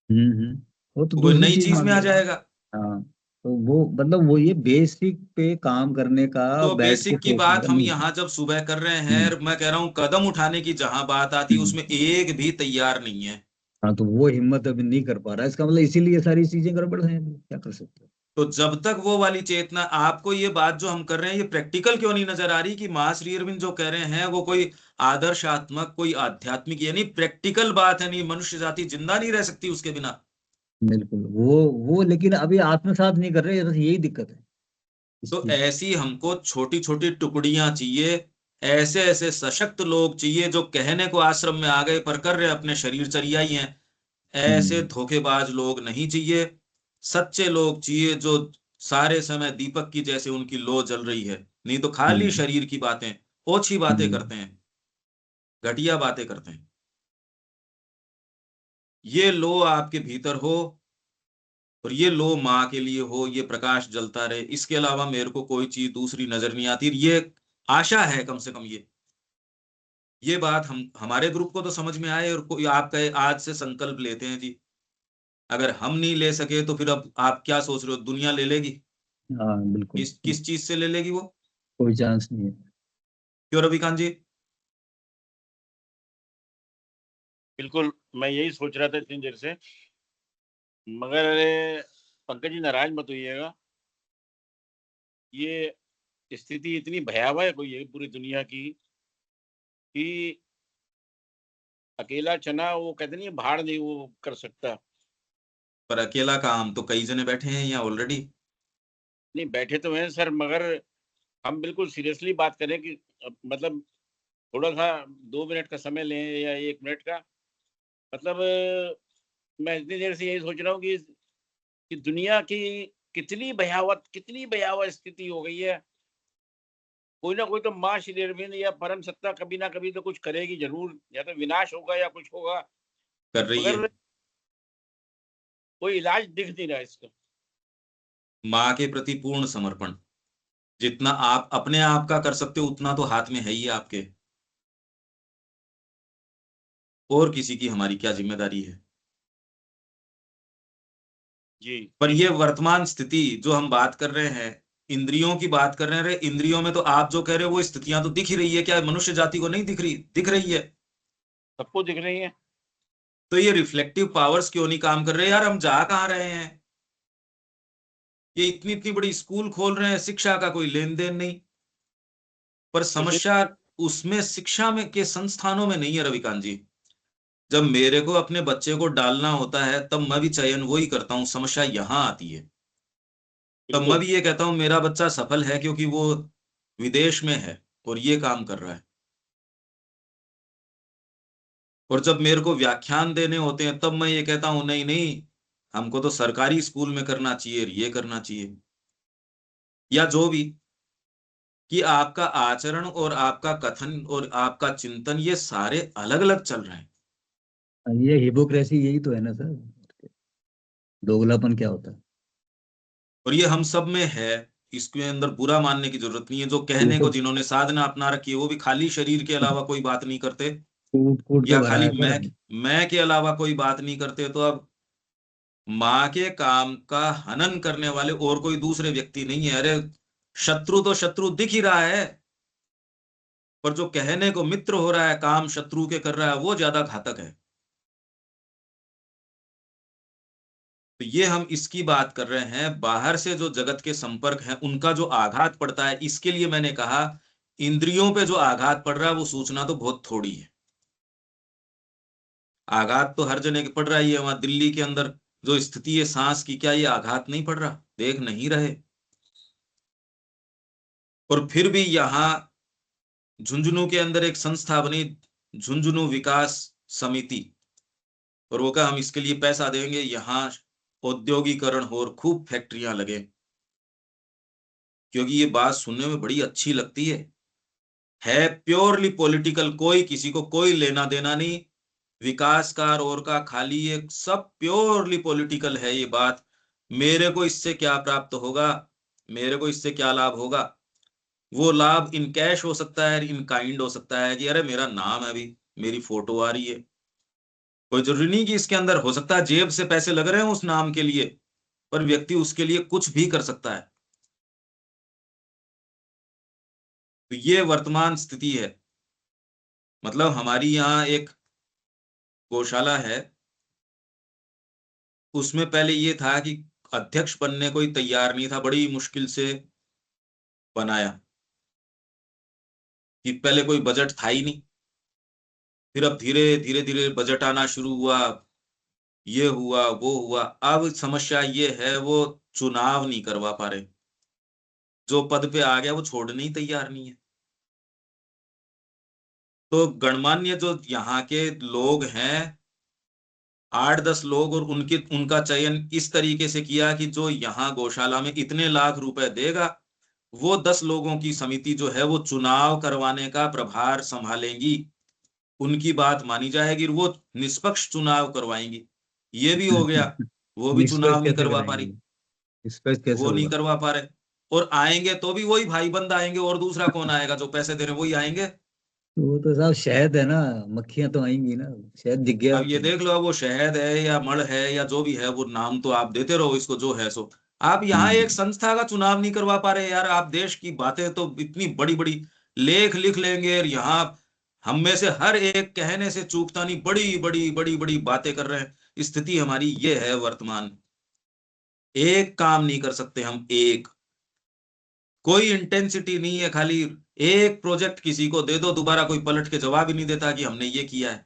वो तो वो कोई दूसरी नई चीज चीज में आ मांगेगा। जाएगा। हाँ। तो वो मतलब वो ये बेसिक पे काम करने का, तो बैठ के बेसिक की सोचने बात का हम नहीं। यहाँ जब सुबह कर रहे हैं, मैं कह रहा हूँ कदम उठाने की जहां बात आती है हम्म। उसमें एक भी तैयार नहीं है। हाँ, तो वो हिम्मत अभी नहीं कर पा रहा है, इसका मतलब इसीलिए सारी चीजें गड़बड़ हैं अभी, क्या कर सकते तो जब तक वो वाली चेतना, आपको ये बात जो हम कर रहे हैं ये प्रैक्टिकल क्यों नहीं नजर आ रही कि मां श्री अरविंद जो कह रहे हैं वो कोई आदर्शात्मक, कोई आध्यात्मिक, यानी प्रैक्टिकल बात है, नहीं मनुष्य जाति जिंदा नहीं रह सकती उसके बिना। हैं। बिल्कुल, वो लेकिन अभी आत्मसात नहीं कर रहे, बस यही दिक्कत है इस तो चीज। ऐसी हमको छोटी छोटी टुकड़ियां चाहिए, ऐसे ऐसे सशक्त लोग चाहिए जो कहने को आश्रम में आ गए पर कर रहे अपने शरीर चर्या ही हैं। ऐसे हम्म। धोखेबाज लोग नहीं चाहिए, सच्चे लोग चाहिए जो सारे समय दीपक की जैसे उनकी लो जल रही है, नहीं तो खाली हम्म। शरीर की बातें, ओछी बातें हम्म। करते हैं, घटिया बातें करते हैं। ये लो आपके भीतर हो, और ये लो माँ के लिए हो, ये प्रकाश जलता रहे, इसके अलावा मेरे को कोई चीज दूसरी नजर नहीं आती। ये आशा है कम से कम, ये बात हम हमारे ग्रुप को तो समझ में आए, और कोई आप कहे आज से संकल्प लेते हैं जी, अगर हम नहीं ले सके तो फिर अब आप क्या सोच रहे हो, दुनिया ले लेगी? हाँ बिल्कुल। किस किस चीज से ले लेगी वो? कोई चांस नहीं है। क्यों रविकांत जी? बिल्कुल, मैं यही सोच रहा था इतनी देर से, मगर पंकज जी नाराज मत होइएगा, ये स्थिति इतनी भयावह है ये पूरी दुनिया की कि अकेला चना, वो कहते नहीं, भाड़ नहीं वो कर सकता। पर अकेला काम तो कई जने बैठे हैं यहाँ ऑलरेडी। नहीं बैठे तो हैं सर, मगर हम बिल्कुल सीरियसली बात करें कि मतलब थोड़ा सा 2 मिनट का समय लें या 1 मिनट का, मतलब मैं इतनी देर से यही सोच रहा हूँ कि दुनिया की कितनी भयावह स्थिति हो गई है। कोई ना कोई तो माँ श्री अरविंद या परम सत्ता कभी ना कभी तो कुछ करेगी जरूर, या तो विनाश होगा या कुछ होगा, कर रही है। मगर कोई इलाज दिख नहीं रहा इसका। माँ के प्रति पूर्ण समर्पण, जितना आप अपने आप का कर सकते हो उतना तो हाथ में है ही आपके, और किसी की हमारी क्या जिम्मेदारी है? जी पर ये वर्तमान स्थिति जो हम बात कर रहे हैं, इंद्रियों की बात कर रहे हैं, इंद्रियों में तो आप जो कह रहे हो वो स्थितियां तो दिख ही रही है, क्या मनुष्य जाति को नहीं दिख रही? दिख रही है। सबको दिख रही है। तो ये रिफ्लेक्टिव पावर्स क्यों नहीं काम कर रहे यार? हम जा कहाँ रहे हैं? ये इतनी इतनी बड़ी स्कूल खोल रहे हैं, शिक्षा का कोई लेन देन नहीं, पर कुछ समस्या उसमें शिक्षा में के संस्थानों में नहीं है रविकांत जी। जब मेरे को अपने बच्चे को डालना होता है तब मैं भी चयन वही करता हूँ, समस्या यहाँ आती है। तब मैं बिल्कुल भी ये कहता हूँ मेरा बच्चा सफल है क्योंकि वो विदेश में है और ये काम कर रहा है। और जब मेरे को व्याख्यान देने होते हैं तब मैं ये कहता हूँ नहीं नहीं, हमको तो सरकारी स्कूल में करना चाहिए, ये करना चाहिए, या जो भी, कि आपका आचरण और आपका कथन और आपका चिंतन ये सारे अलग अलग चल रहे हैं। ये हिपोक्रेसी यही तो है ना सर, दोगलापन क्या होता है। और ये हम सब में है, इसके अंदर बुरा मानने की जरूरत नहीं है। जो ये कहने तो को जिन्होंने साधना अपना रखी है वो भी खाली शरीर के अलावा कोई बात नहीं करते, कूट कूट के या भरा खाली है सर। मैं के अलावा कोई बात नहीं करते, तो अब माँ के काम का हनन करने वाले और कोई दूसरे व्यक्ति नहीं है। अरे शत्रु तो शत्रु दिख ही रहा है, पर जो कहने को मित्र हो रहा है, काम शत्रु के कर रहा है, वो ज्यादा घातक है। तो ये हम इसकी बात कर रहे हैं, बाहर से जो जगत के संपर्क है उनका जो आघात पड़ता है, इसके लिए मैंने कहा इंद्रियों पे जो आघात पड़ रहा है वो सूचना तो बहुत थोड़ी है। आघात तो हर जगह के पड़ रहा ही है। वहां दिल्ली के अंदर जो स्थिति है सांस की, क्या ये आघात नहीं पड़ रहा? देख नहीं रहे? और फिर भी यहाँ झुंझुनू के अंदर एक संस्था बनी, झुंझुनू विकास समिति, और वो कहा हम इसके लिए पैसा देंगे, यहाँ औद्योगिकरण हो और खूब फैक्ट्रियां लगे। क्योंकि ये बात सुनने में बड़ी अच्छी लगती है प्योरली पॉलिटिकल, कोई किसी को कोई लेना देना नहीं, विकासकार और का खाली, ये सब प्योरली पॉलिटिकल है ये बात। मेरे को इससे क्या प्राप्त होगा, मेरे को इससे क्या लाभ होगा? वो लाभ इन कैश हो सकता है, इन काइंड हो सकता है, कि अरे मेरा नाम है, अभी मेरी फोटो आ रही है। कोई जरूरी नहीं कि इसके अंदर, हो सकता है जेब से पैसे लग रहे हैं उस नाम के लिए, पर व्यक्ति उसके लिए कुछ भी कर सकता है। तो ये वर्तमान स्थिति है। मतलब हमारी यहाँ एक गौशाला है, उसमें पहले ये था कि अध्यक्ष बनने कोई तैयार नहीं था, बड़ी मुश्किल से बनाया, कि पहले कोई बजट था ही नहीं। फिर अब धीरे धीरे धीरे बजट आना शुरू हुआ, ये हुआ वो हुआ। अब समस्या ये है वो चुनाव नहीं करवा पा रहे, जो पद पे आ गया वो छोड़ने ही तैयार नहीं है। तो गणमान्य जो यहाँ के लोग हैं, 8-10 लोग, और उनका चयन इस तरीके से किया कि जो यहाँ गौशाला में इतने लाख रुपए देगा, वो 10 लोगों की समिति जो है वो चुनाव करवाने का प्रभार संभालेंगी, उनकी बात मानी जाएगी, वो निष्पक्ष चुनाव करवाएंगी। ये भी हो गया, वो भी निष्पक्ष चुनाव नहीं कैसे करवा पा कराएंगे? रही, निष्पक्ष कैसे वो नहीं होगा? करवा पा रहे। और आएंगे तो भी वही भाई बंद आएंगे, और दूसरा कौन आएगा? जो पैसे दे रहे हैं वही आएंगे। वो तो साहब शहद है ना, मक्खियां तो आएंगी ना, शहद दिख गया अब ये आपको। देख लो, वो शहद है या मड़ है या जो भी है, वो नाम तो आप देते रहो इसको, जो है सो। आप यहाँ एक हम्म। संस्था का चुनाव नहीं करवा पा रहे यार। आप देश की बातें तो इतनी बड़ी बड़ी लेख लिख लेंगे, और यहाँ हम में से हर एक कहने से चूकता नहीं, बड़ी बड़ी बड़ी बड़ी बातें कर रहे हैं। स्थिति हमारी ये है वर्तमान। एक काम नहीं कर सकते हम, एक कोई इंटेंसिटी नहीं है, खाली एक प्रोजेक्ट किसी को दे दो, दोबारा कोई पलट के जवाब ही नहीं देता कि हमने ये किया है।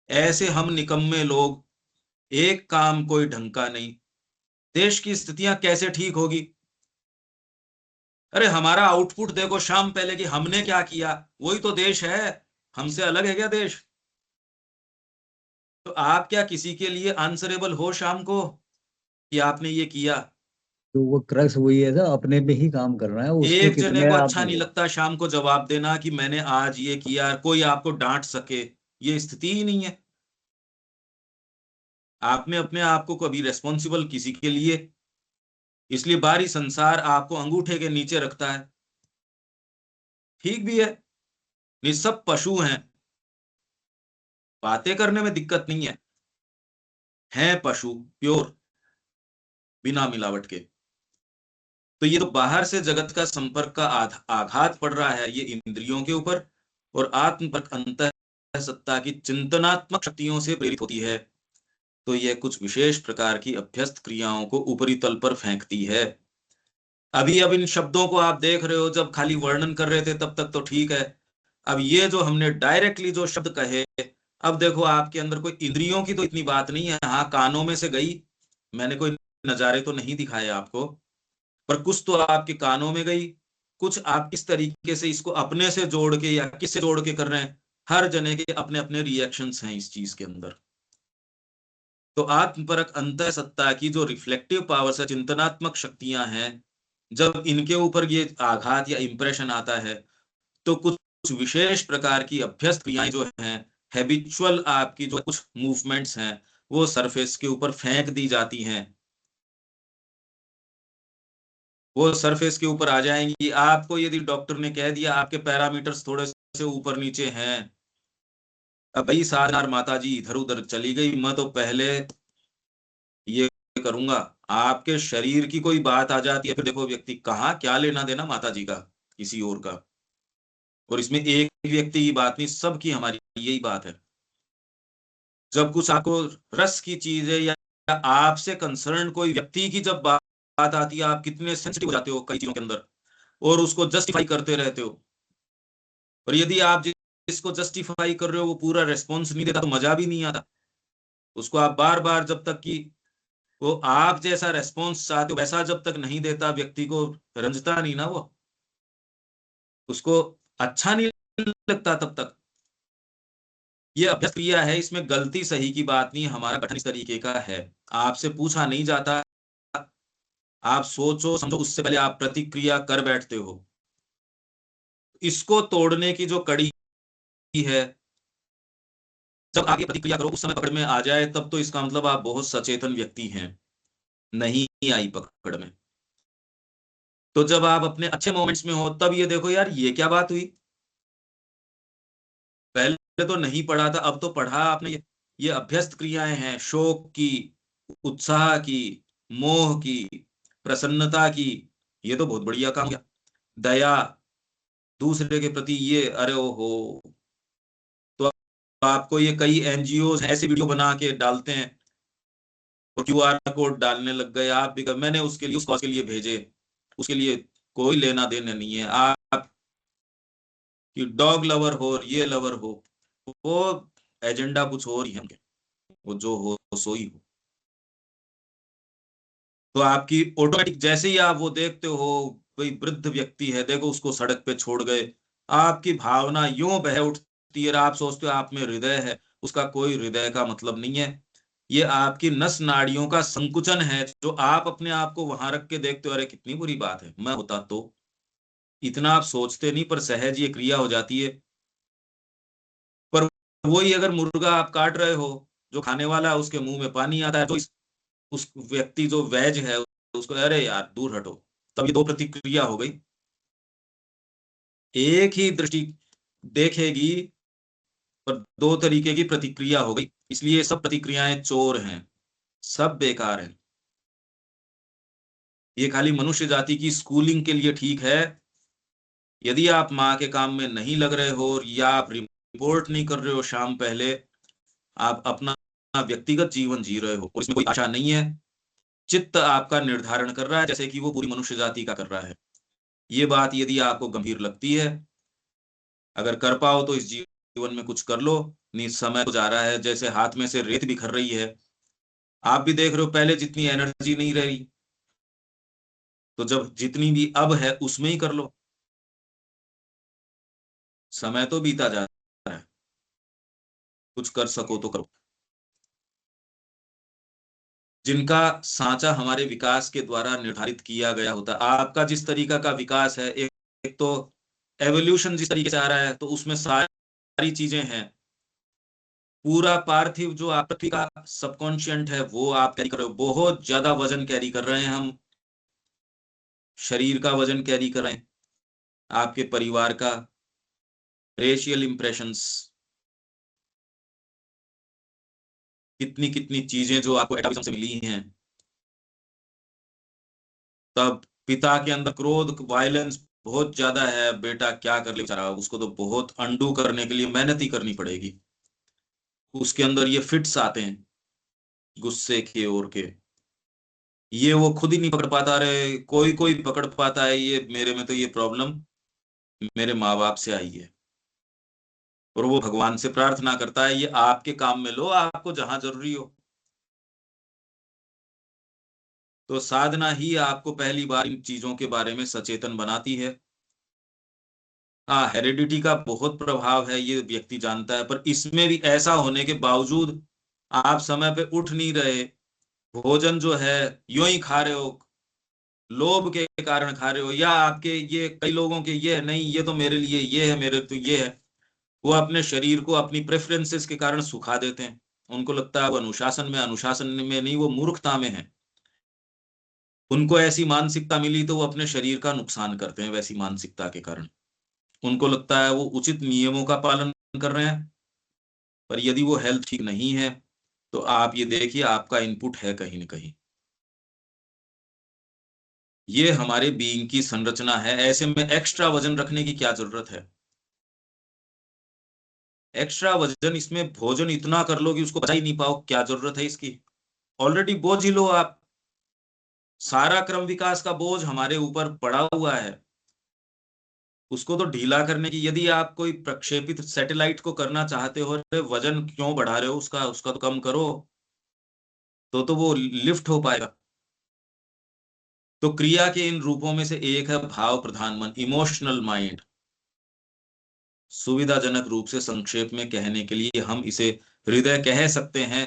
ऐसे हम निकम्मे लोग, एक काम कोई ढंग का नहीं। देश की स्थितियां कैसे ठीक होगी? अरे हमारा आउटपुट देखो शाम पहले, कि हमने क्या किया, वही तो देश है। हमसे अलग है क्या देश? तो आप क्या किसी के लिए आंसरेबल हो शाम को कि आपने ये किया? तो वो क्रक्स वही है ना, अपने पे ही काम करना है, उसके एक जने कितने को आप। अच्छा नहीं लगता शाम को जवाब देना कि मैंने आज ये किया, कोई आपको डांट सके, ये स्थिति ही नहीं है। आपने अपने आप को कभी रेस्पॉन्सिबल किसी के लिए, इसलिए बाहरी संसार आपको अंगूठे के नीचे रखता है। ठीक भी है, ये सब पशु हैं, बातें करने में दिक्कत नहीं है पशु प्योर, बिना मिलावट के। तो ये तो बाहर से जगत का संपर्क का आघात पड़ रहा है ये इंद्रियों के ऊपर, और आत्म पर अंतः सत्ता की चिंतनात्मक शक्तियों से प्रेरित होती है। तो यह कुछ विशेष प्रकार की अभ्यस्त क्रियाओं को ऊपरी तल पर फेंकती है। अभी अब इन शब्दों को आप देख रहे हो, जब खाली वर्णन कर रहे थे तब तक तो ठीक है। अब ये जो हमने डायरेक्टली जो शब्द कहे, अब देखो आपके अंदर कोई इंद्रियों की तो इतनी बात नहीं है, हाँ कानों में से गई, मैंने कोई नजारे तो नहीं दिखाए आपको, पर कुछ तो आपके कानों में गई। कुछ आप किस तरीके से इसको अपने से जोड़ के या किससे जोड़ के कर रहे हैं, हर जने के अपने अपने रिएक्शंस हैं इस चीज के अंदर। तो आत्मपरक अंतः सत्ता की जो रिफ्लेक्टिव पावर्स है, चिंतनात्मक शक्तियां हैं, जब इनके ऊपर ये आघात या इंप्रेशन आता है, तो कुछ विशेष प्रकार की अभ्यस्त क्रियाएं जो हैं, हैबिचुअल आपकी जो कुछ मूवमेंट्स हैं, वो सरफेस के ऊपर फेंक दी जाती हैं। वो सरफेस के ऊपर आ जाएंगी। आपको यदि डॉक्टर ने कह दिया आपके पैरामीटर्स थोड़े से ऊपर नीचे हैं, अब भाई साधनार माता जी इधर उधर चली गई, मैं तो पहले ये करूंगा। आपके शरीर की कोई बात आ जाती है, फिर देखो व्यक्ति कहाँ क्या लेना देना माता जी का किसी और का। और इसमें एक व्यक्ति की बात नहीं, सबकी हमारी यही बात है। जब कुछ आपको रस की चीज है या आपसे कंसर्न कोई व्यक्ति की जब बात आती है, आप कितने सेंसिटिव हो जाते हो कई चीजों के अंदर, और उसको जस्टिफाई करते रहते हो। और यदि आप जिसको जस्टिफाई कर रहे हो वो पूरा रेस्पॉन्स नहीं देता, तो मजा भी नहीं आता। उसको आप बार बार, जब तक कि वो आप जैसा रेस्पॉन्स चाहते हो वैसा जब तक नहीं देता, व्यक्ति को रंजता नहीं ना, वो उसको अच्छा नहीं लगता तब तक। ये अभ्यस्त क्रिया है, इसमें गलती सही की बात नहीं, हमारा गठन इस तरीके का है। आपसे पूछा नहीं जाता, आप सोचो समझो उससे पहले आप प्रतिक्रिया कर बैठते हो। इसको तोड़ने की जो कड़ी है, जब आगे प्रतिक्रिया करो उस समय पकड़ में आ जाए, तब तो इसका मतलब आप बहुत सचेतन व्यक्ति हैं। नहीं आई पकड़ में, तो जब आप अपने अच्छे मोमेंट्स में हो तब ये देखो यार ये क्या बात हुई, पहले तो नहीं पढ़ा था अब तो पढ़ा आपने। ये अभ्यस्त क्रियाएं हैं, शोक की, उत्साह की, मोह की, प्रसन्नता की, ये तो बहुत बढ़िया काम किया। दया दूसरे के प्रति, ये अरे ओहो। तो आपको ये कई एनजीओ ऐसे वीडियो बना के डालते हैं और क्यूआर कोड डालने लग गए, आप भी मैंने उसके लिए, उस कॉज के लिए भेजे, उसके लिए कोई लेना देना नहीं है। आप कि डॉग लवर हो और ये लवर हो, वो एजेंडा कुछ और ही है, वो जो हो सो ही हो। तो आपकी ऑटोमेटिक जैसे ही आप वो देखते हो, कोई वृद्ध व्यक्ति है, देखो उसको सड़क पे छोड़ गए, आपकी भावना यूं बह उठती है, आप सोचते हो आप में हृदय है। उसका कोई हृदय का मतलब नहीं है, ये आपकी नस नाड़ियों का संकुचन है, जो आप अपने आप को वहां रख के देखते हो, अरे कितनी बुरी बात है, मैं होता तो। इतना आप सोचते नहीं, पर सहज ये क्रिया हो जाती है। पर वही अगर मुर्गा आप काट रहे हो, जो खाने वाला है उसके मुंह में पानी आता है, तो उस व्यक्ति जो वेज है उसको अरे यार दूर हटो, तब ये दो प्रतिक्रिया हो गई। एक ही दृष्टि देखेगी पर दो तरीके की प्रतिक्रिया हो गई, इसलिए सब प्रतिक्रियाएं चोर हैं, सब बेकार हैं। ये खाली मनुष्य जाति की स्कूलिंग के लिए ठीक है। यदि आप माँ के काम में नहीं लग रहे हो या आप रिपोर्ट नहीं कर रहे हो शाम पहले, आप अपना व्यक्तिगत जीवन जी रहे हो और इसमें कोई आशा नहीं है। चित्त आपका निर्धारण कर रहा है, जैसे कि वो पूरी मनुष्य जाति का कर रहा है। ये बात यदि आपको गंभीर लगती है, अगर कर पाओ तो इस जीवन में कुछ कर लो, नहीं समय तो जा रहा है, जैसे हाथ में से रेत बिखर रही है। आप भी देख रहे हो पहले जितनी एनर्जी नहीं रही, तो जब जितनी भी अब है उसमें ही कर लो, समय तो बीता जा रहा है, कुछ कर सको तो करो। जिनका सांचा हमारे विकास के द्वारा निर्धारित किया गया होता है, आपका जिस तरीका का विकास है, एक तो एवोल्यूशन जिस तरीके से आ रहा है, तो उसमें सारी चीजें हैं। पूरा पार्थिव जो आप पृथ्वी का सबकॉन्शियंट है वो आप कैरी कर रहे हो, बहुत ज्यादा वजन कैरी कर रहे हैं हम, शरीर का वजन कैरी कर रहे हैं, आपके परिवार का, रेशियल इंप्रेशंस, कितनी कितनी चीजें जो आपको एटाविज्म से मिली हैं। तब पिता के अंदर क्रोध, वायलेंस बहुत ज्यादा है, बेटा क्या कर ले बेचारा, उसको तो बहुत अंडू करने के लिए मेहनत ही करनी पड़ेगी। उसके अंदर ये फिट्स आते हैं गुस्से के और के, ये वो खुद ही नहीं पकड़ पाता, रहे कोई कोई पकड़ पाता है, ये मेरे में तो ये प्रॉब्लम मेरे माँ बाप से आई है, और वो भगवान से प्रार्थना करता है ये आपके काम में लो, आपको जहां जरूरी हो। तो साधना ही आपको पहली बार इन चीजों के बारे में सचेतन बनाती है। हाँ, हेरिडिटी का बहुत प्रभाव है, ये व्यक्ति जानता है, पर इसमें भी ऐसा होने के बावजूद आप समय पे उठ नहीं रहे, भोजन जो है यूं ही खा रहे हो, लोभ के कारण खा रहे हो, या आपके ये कई लोगों के ये है नहीं ये तो मेरे लिए ये है, मेरे तो ये है, वो अपने शरीर को अपनी प्रेफरेंसेस के कारण सुखा देते हैं। उनको लगता है वो अनुशासन में नहीं, वो मूर्खता में है। उनको ऐसी मानसिकता मिली तो वो अपने शरीर का नुकसान करते हैं वैसी मानसिकता के कारण। उनको लगता है वो उचित नियमों का पालन कर रहे हैं, पर यदि वो हेल्थ ठीक नहीं है तो आप ये देखिए आपका इनपुट है कहीं ना कहीं। ये हमारे बीइंग की संरचना है, ऐसे में एक्स्ट्रा वजन रखने की क्या जरूरत है। एक्स्ट्रा वजन इसमें भोजन इतना कर लो कि उसको पचा ही नहीं पाओ, क्या जरूरत है इसकी। ऑलरेडी बोझ ही लो आप, सारा क्रम विकास का बोझ हमारे ऊपर पड़ा हुआ है। उसको तो ढीला करने की, यदि आप कोई प्रक्षेपित सैटेलाइट को करना चाहते हो, अरे वजन क्यों बढ़ा रहे हो, उसका उसका तो कम करो, तो वो लिफ्ट हो पाएगा। तो क्रिया के इन रूपों में से एक है भाव प्रधान मन, इमोशनल माइंड। सुविधाजनक रूप से संक्षेप में कहने के लिए हम इसे हृदय कह सकते हैं।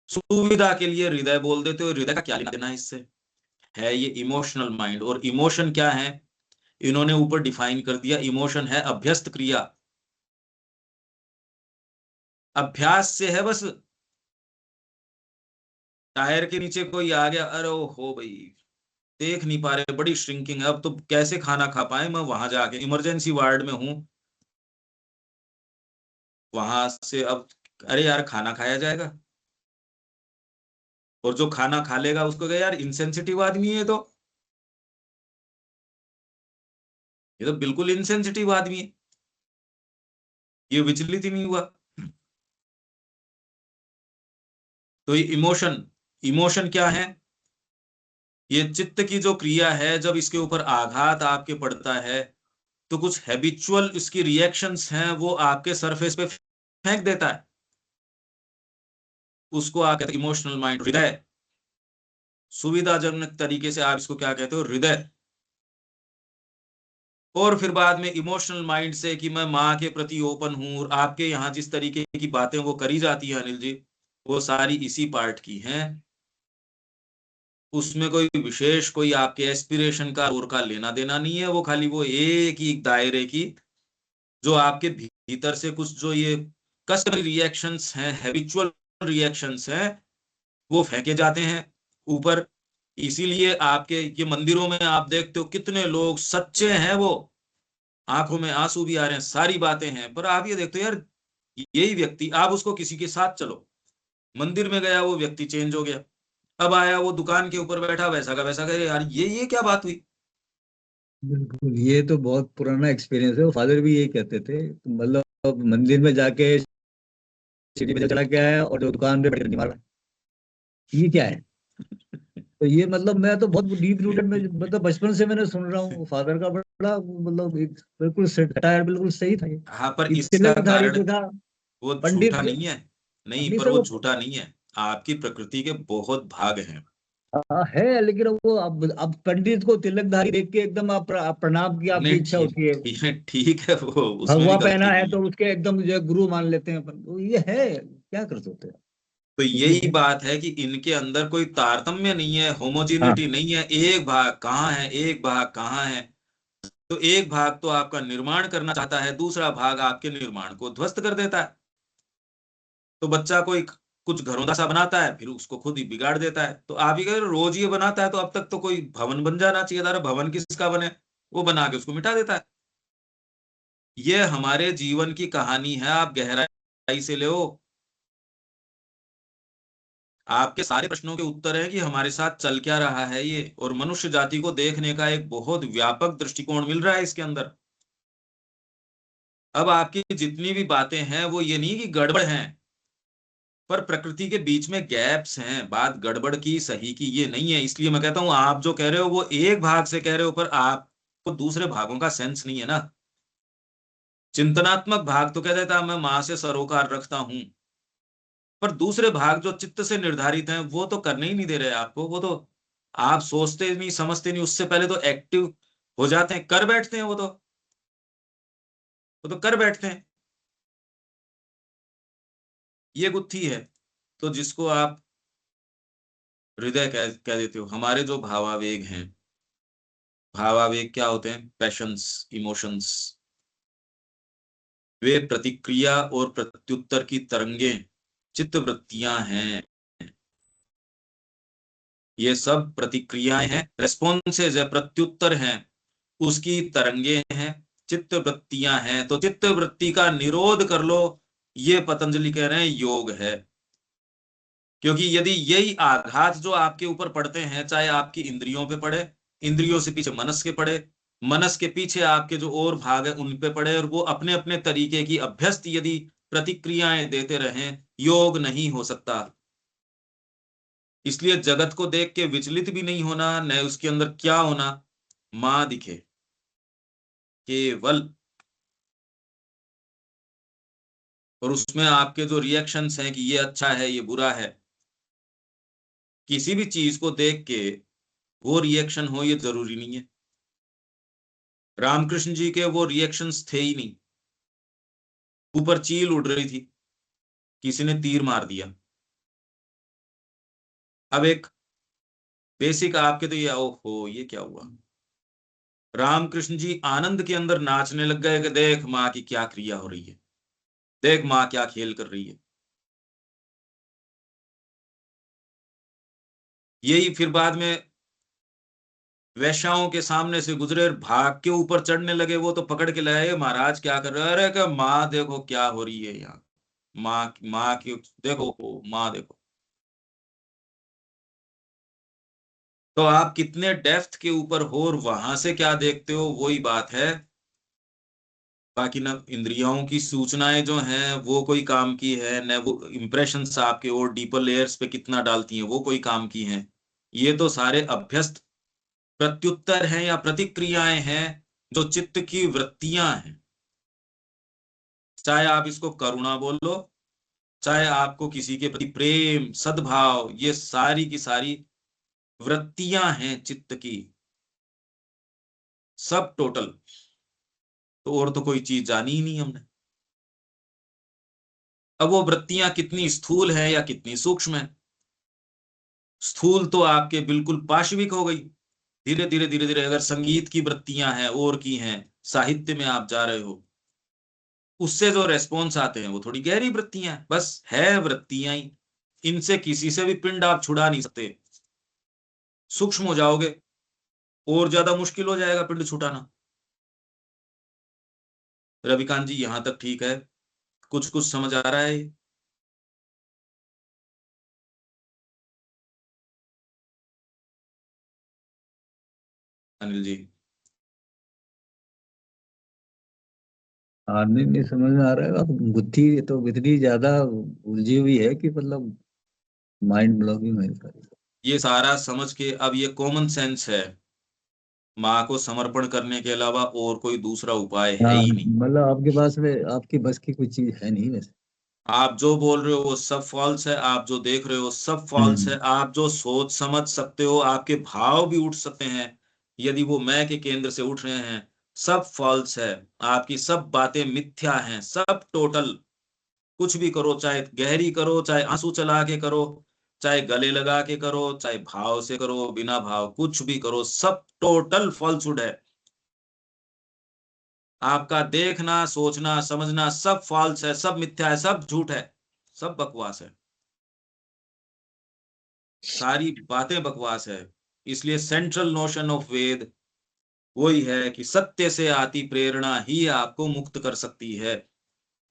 सुविधा के लिए हृदय बोल देते हो, हृदय का क्या लेना देना है इससे। है ये इमोशनल माइंड। और इमोशन क्या है, इन्होंने ऊपर डिफाइन कर दिया, इमोशन है अभ्यस्त क्रिया, अभ्यास से है बस। टायर के नीचे कोई आ गया, अरे ओ हो भाई, देख नहीं पा रहे, बड़ी श्रिंकिंग है, अब तो कैसे खाना खा पाए, मैं वहां जाके इमरजेंसी वार्ड में हूं, वहां से अब अरे यार खाना खाया जाएगा। और जो खाना खा लेगा उसको कहे यार इनसेंसिटिव आदमी है, तो ये तो बिल्कुल इनसेंसिटिव आदमी है, ये विचलित ही नहीं हुआ। तो ये इमोशन, इमोशन क्या है? ये चित्त की जो क्रिया है, जब इसके ऊपर आघात आपके पड़ता है तो कुछ हैबिचुअल इसकी रिएक्शंस हैं वो आपके सरफेस पे फेंक देता है, उसको आप कहते हैं इमोशनल माइंड, हृदय। सुविधाजनक तरीके से आप इसको क्या कहते हो? हृदय। और फिर बाद में इमोशनल माइंड से कि मैं माँ के प्रति ओपन हूं, और आपके यहाँ जिस तरीके की बातें वो करी जाती है अनिल जी, वो सारी इसी पार्ट की हैं। उसमें कोई विशेष कोई आपके एस्पिरेशन का और का लेना देना नहीं है, वो खाली वो एक ही दायरे की जो आपके भीतर से कुछ जो ये कस्टमरी रिएक्शंस हैं, हैबिचुअल रिएक्शंस हैं, वो फेंके जाते हैं ऊपर। इसीलिए आपके ये मंदिरों में आप देखते हो कितने लोग सच्चे हैं, वो आंखों में आंसू भी आ रहे हैं, सारी बातें हैं, पर आप ये देखते हो यार यही व्यक्ति, आप उसको किसी के साथ चलो, मंदिर में गया वो व्यक्ति चेंज हो गया, अब आया वो दुकान के ऊपर बैठा वैसा का वैसा, कहे यार ये क्या बात हुई? बिल्कुल, ये तो बहुत पुराना एक्सपीरियंस है। फादर भी यही कहते थे, मतलब मंदिर में जाके सीढ़ी पे चढ़ा के आया और जो दुकान पे बैठ के मारा, ये क्या है? तो ये मतलब मैं तो बहुत डीप रूटेड में, मतलब बचपन से मैंने सुन रहा हूँ फादर का, बड़ा मतलब एक बिल्कुल सटायर, बिल्कुल सही था ये। हाँ, पर कि इसका तिलकधारी कारण जो था वो पंडित झूठा नहीं है, नहीं, नहीं पर सर, वो वो झूठा नहीं है, आपकी प्रकृति के बहुत भाग हैं। हाँ है, लेकिन वो अब पंडित को तिलकधारी देख के एकदम आप प्रणाम की आपकी नहीं, इच्छा होती है। ठीक है, वो उसमें भी भगवा पहना गलती है नहीं तो है। उसके एकदम जो है गुरु मान लेते हैं अपन, तो ये है, क्या कर सकते हैं। तो ये यही है। बात है कि इनके अंदर कोई तारतम्य नहीं है, हाँ होमोजिनिटी नहीं है, एक भाग कहाँ है, एक भाग कहाँ है। तो एक भाग तो आपका निर्माण करना चाहता है, दूसरा भाग आपके निर्माण को ध्वस्त कर देता है। तो बच्चा कोई कुछ घरौंदा सा बनाता है, फिर उसको खुद ही बिगाड़ देता है। तो आप ही कह रहे हो, रोज ये बनाता है तो अब तक तो कोई भवन बन जाना चाहिए था, अरे भवन किसका बने, वो बना के उसको मिटा देता है। ये हमारे जीवन की कहानी है, आप गहराई से लो। आपके सारे प्रश्नों के उत्तर है कि हमारे साथ चल क्या रहा है ये, और मनुष्य जाति को देखने का एक बहुत व्यापक दृष्टिकोण मिल रहा है इसके अंदर। अब आपकी जितनी भी बातें हैं वो ये नहीं कि गड़बड़ हैं, पर प्रकृति के बीच में गैप्स हैं, बात गड़बड़ की सही की ये नहीं है। इसलिए मैं कहता हूं आप जो कह रहे हो वो एक भाग से कह रहे हो, पर आपको दूसरे भागों का सेंस नहीं है ना। चिंतनात्मक भाग तो कह देता मैं मां से सरोकार रखता हूं, पर दूसरे भाग जो चित्त से निर्धारित हैं वो तो करने ही नहीं दे रहे आपको। वो तो आप सोचते नहीं, समझते नहीं, उससे पहले तो एक्टिव हो जाते हैं, कर बैठते हैं, वो तो कर बैठते हैं। ये गुत्थी है। तो जिसको आप हृदय कह देते हो, हमारे जो भावावेग हैं, भावावेग क्या होते हैं? Patience, emotions. वे प्रतिक्रिया और प्रत्युत्तर की तरंगें, चित्त वृत्तियां हैं। ये सब प्रतिक्रियाएं हैं, रेस्पॉन्सेज है, प्रत्युत्तर हैं, उसकी तरंगे हैं, चित्त वृत्तियां हैं। तो चित्त वृत्ति का निरोध कर लो, ये पतंजलि कह रहे हैं योग है। क्योंकि यदि यही आघात जो आपके ऊपर पड़ते हैं, चाहे आपकी इंद्रियों पे पड़े, इंद्रियों से पीछे मनस के पड़े, मनस के पीछे आपके जो और भाग है उन पे पड़े, और वो अपने अपने तरीके की अभ्यस्त यदि प्रतिक्रियाएं देते रहें, योग नहीं हो सकता। इसलिए जगत को देख के विचलित भी नहीं होना, न उसके अंदर क्या होना, मां दिखे केवल, और उसमें आपके जो रिएक्शंस हैं कि ये अच्छा है ये बुरा है, किसी भी चीज को देख के वो रिएक्शन हो ये जरूरी नहीं है। रामकृष्ण जी के वो रिएक्शंस थे ही नहीं। ऊपर चील उड़ रही थी, किसी ने तीर मार दिया। अब एक बेसिक आपके तो ये, ओहो ये क्या हुआ। रामकृष्ण जी आनंद के अंदर नाचने लग गए कि देख माँ की क्या क्रिया हो रही है, देख माँ क्या खेल कर रही है। यही फिर बाद में वैश्याओं के सामने से गुजरे, भाग के ऊपर चढ़ने लगे, वो तो पकड़ के लाए, महाराज क्या कर रहे हैं? अरे क्या माँ देखो क्या हो रही है यहाँ, माँ माँ की देखो, माँ देखो। तो आप कितने डेप्थ के ऊपर हो और वहां से क्या देखते हो वही बात है। बाकी न इंद्रियों की सूचनाएं जो हैं वो कोई काम की है, न वो इंप्रेशंस आपके और डीपर लेयर्स पे कितना डालती हैं वो कोई काम की हैं। ये तो सारे अभ्यस्त प्रत्युत्तर हैं या प्रतिक्रियाएं हैं जो चित्त की वृत्तियां हैं। चाहे आप इसको करुणा बोल लो, चाहे आपको किसी के प्रति प्रेम सद्भाव, ये सारी की सारी वृत्तियां हैं चित्त की, सब टोटल। तो और तो कोई चीज जानी ही नहीं हमने। अब वो वृत्तियां कितनी स्थूल है या कितनी सूक्ष्म है। स्थूल तो आपके बिल्कुल पाशविक हो गई। धीरे धीरे धीरे धीरे अगर संगीत की वृत्तियां हैं और की हैं, साहित्य में आप जा रहे हो, उससे जो रेस्पॉन्स आते हैं वो थोड़ी गहरी वृत्तियां हैं, बस है वृत्तियां ही। इनसे किसी से भी पिंड आप छुड़ा नहीं सकते। सूक्ष्म हो जाओगे और ज्यादा मुश्किल हो जाएगा पिंड छुटाना। रविकांत जी यहां तक ठीक है, कुछ कुछ समझ आ रहा है। अनिल जी हाँ, नहीं नहीं समझ में आ रहा है। अब बुद्धि तो इतनी ज्यादा उलझी हुई है कि मतलब माइंड ब्लॉगिंग है सारी। ये सारा समझ के अब ये कॉमन सेंस है, माँ को समर्पण करने के अलावा और कोई दूसरा उपाय है हाँ, ही नहीं। मतलब आपके पास में आपकी बस की कोई चीज है नहीं वैसे। आप जो बोल रहे हो वो सब फॉल्स है, आप जो देख रहे हो सब फॉल्स है, हम्म। आप जो सोच समझ सकते हो, आपके भाव भी उठ सकते हैं यदि वो मैं के केंद्र से उठ रहे हैं, सब फॉल्स है। आपकी सब बातें मिथ्या हैं, सब टोटल। कुछ भी करो, चाहे गहरी करो, चाहे आंसू चला के करो, चाहे गले लगा के करो, चाहे भाव से करो, बिना भाव कुछ भी करो, सब टोटल फॉल्सहुड है। आपका देखना सोचना समझना सब फॉल्स है, सब मिथ्या है, सब झूठ है, सब बकवास है, सारी बातें बकवास है। इसलिए सेंट्रल नोशन ऑफ वेद वही है कि सत्य से आती प्रेरणा ही आपको मुक्त कर सकती है,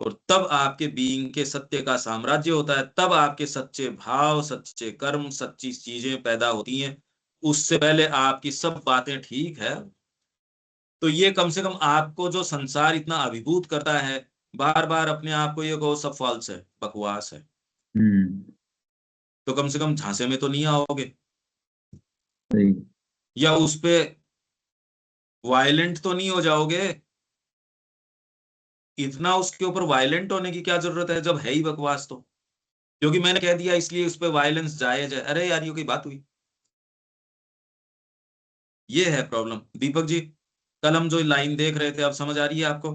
और तब आपके बीइंग के सत्य का साम्राज्य होता है, तब आपके सच्चे भाव सच्चे कर्म सच्ची चीजें पैदा होती हैं। उससे पहले आपकी सब बातें ठीक है। तो ये कम से कम आपको जो संसार इतना अभिभूत करता है, बार बार अपने आप को ये कहो सब फॉल्स है बकवास है, हम्म। तो कम से कम झांसे में तो नहीं आओगे, सही। या उस पे वायलेंट तो नहीं हो जाओगे। इतना उसके ऊपर वायलेंट होने की क्या जरूरत है जब है ही बकवास तो। क्योंकि मैंने कह दिया इसलिए उस पर वायलेंस जायज है, अरे यार ये कोई बात हुई। ये है प्रॉब्लम। दीपक जी, कल हम जो लाइन देख रहे थे अब समझ आ रही है आपको?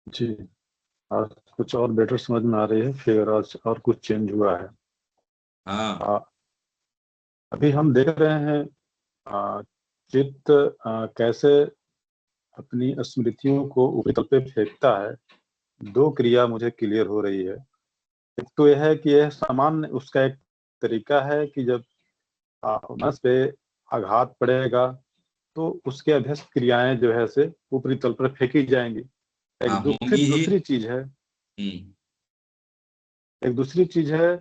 जी, आज कुछ और बेटर समझ में आ रही है, फिर आज और कुछ चेंज हुआ है। हाँ अभी हम देख रहे हैं आ, चित्त कैसे अपनी स्मृतियों को ऊपरी तल पे फेंकता है। दो क्रिया मुझे क्लियर हो रही है। एक तो यह है कि यह सामान्य उसका एक तरीका है कि जब मनस पे आघात पड़ेगा तो उसके अभ्यस्त क्रियाएं जो है से ऊपरी तल पर फेंकी जाएंगी। हाँ फिर होंगी ही। दूसरी चीज है, हम्म। एक दूसरी चीज है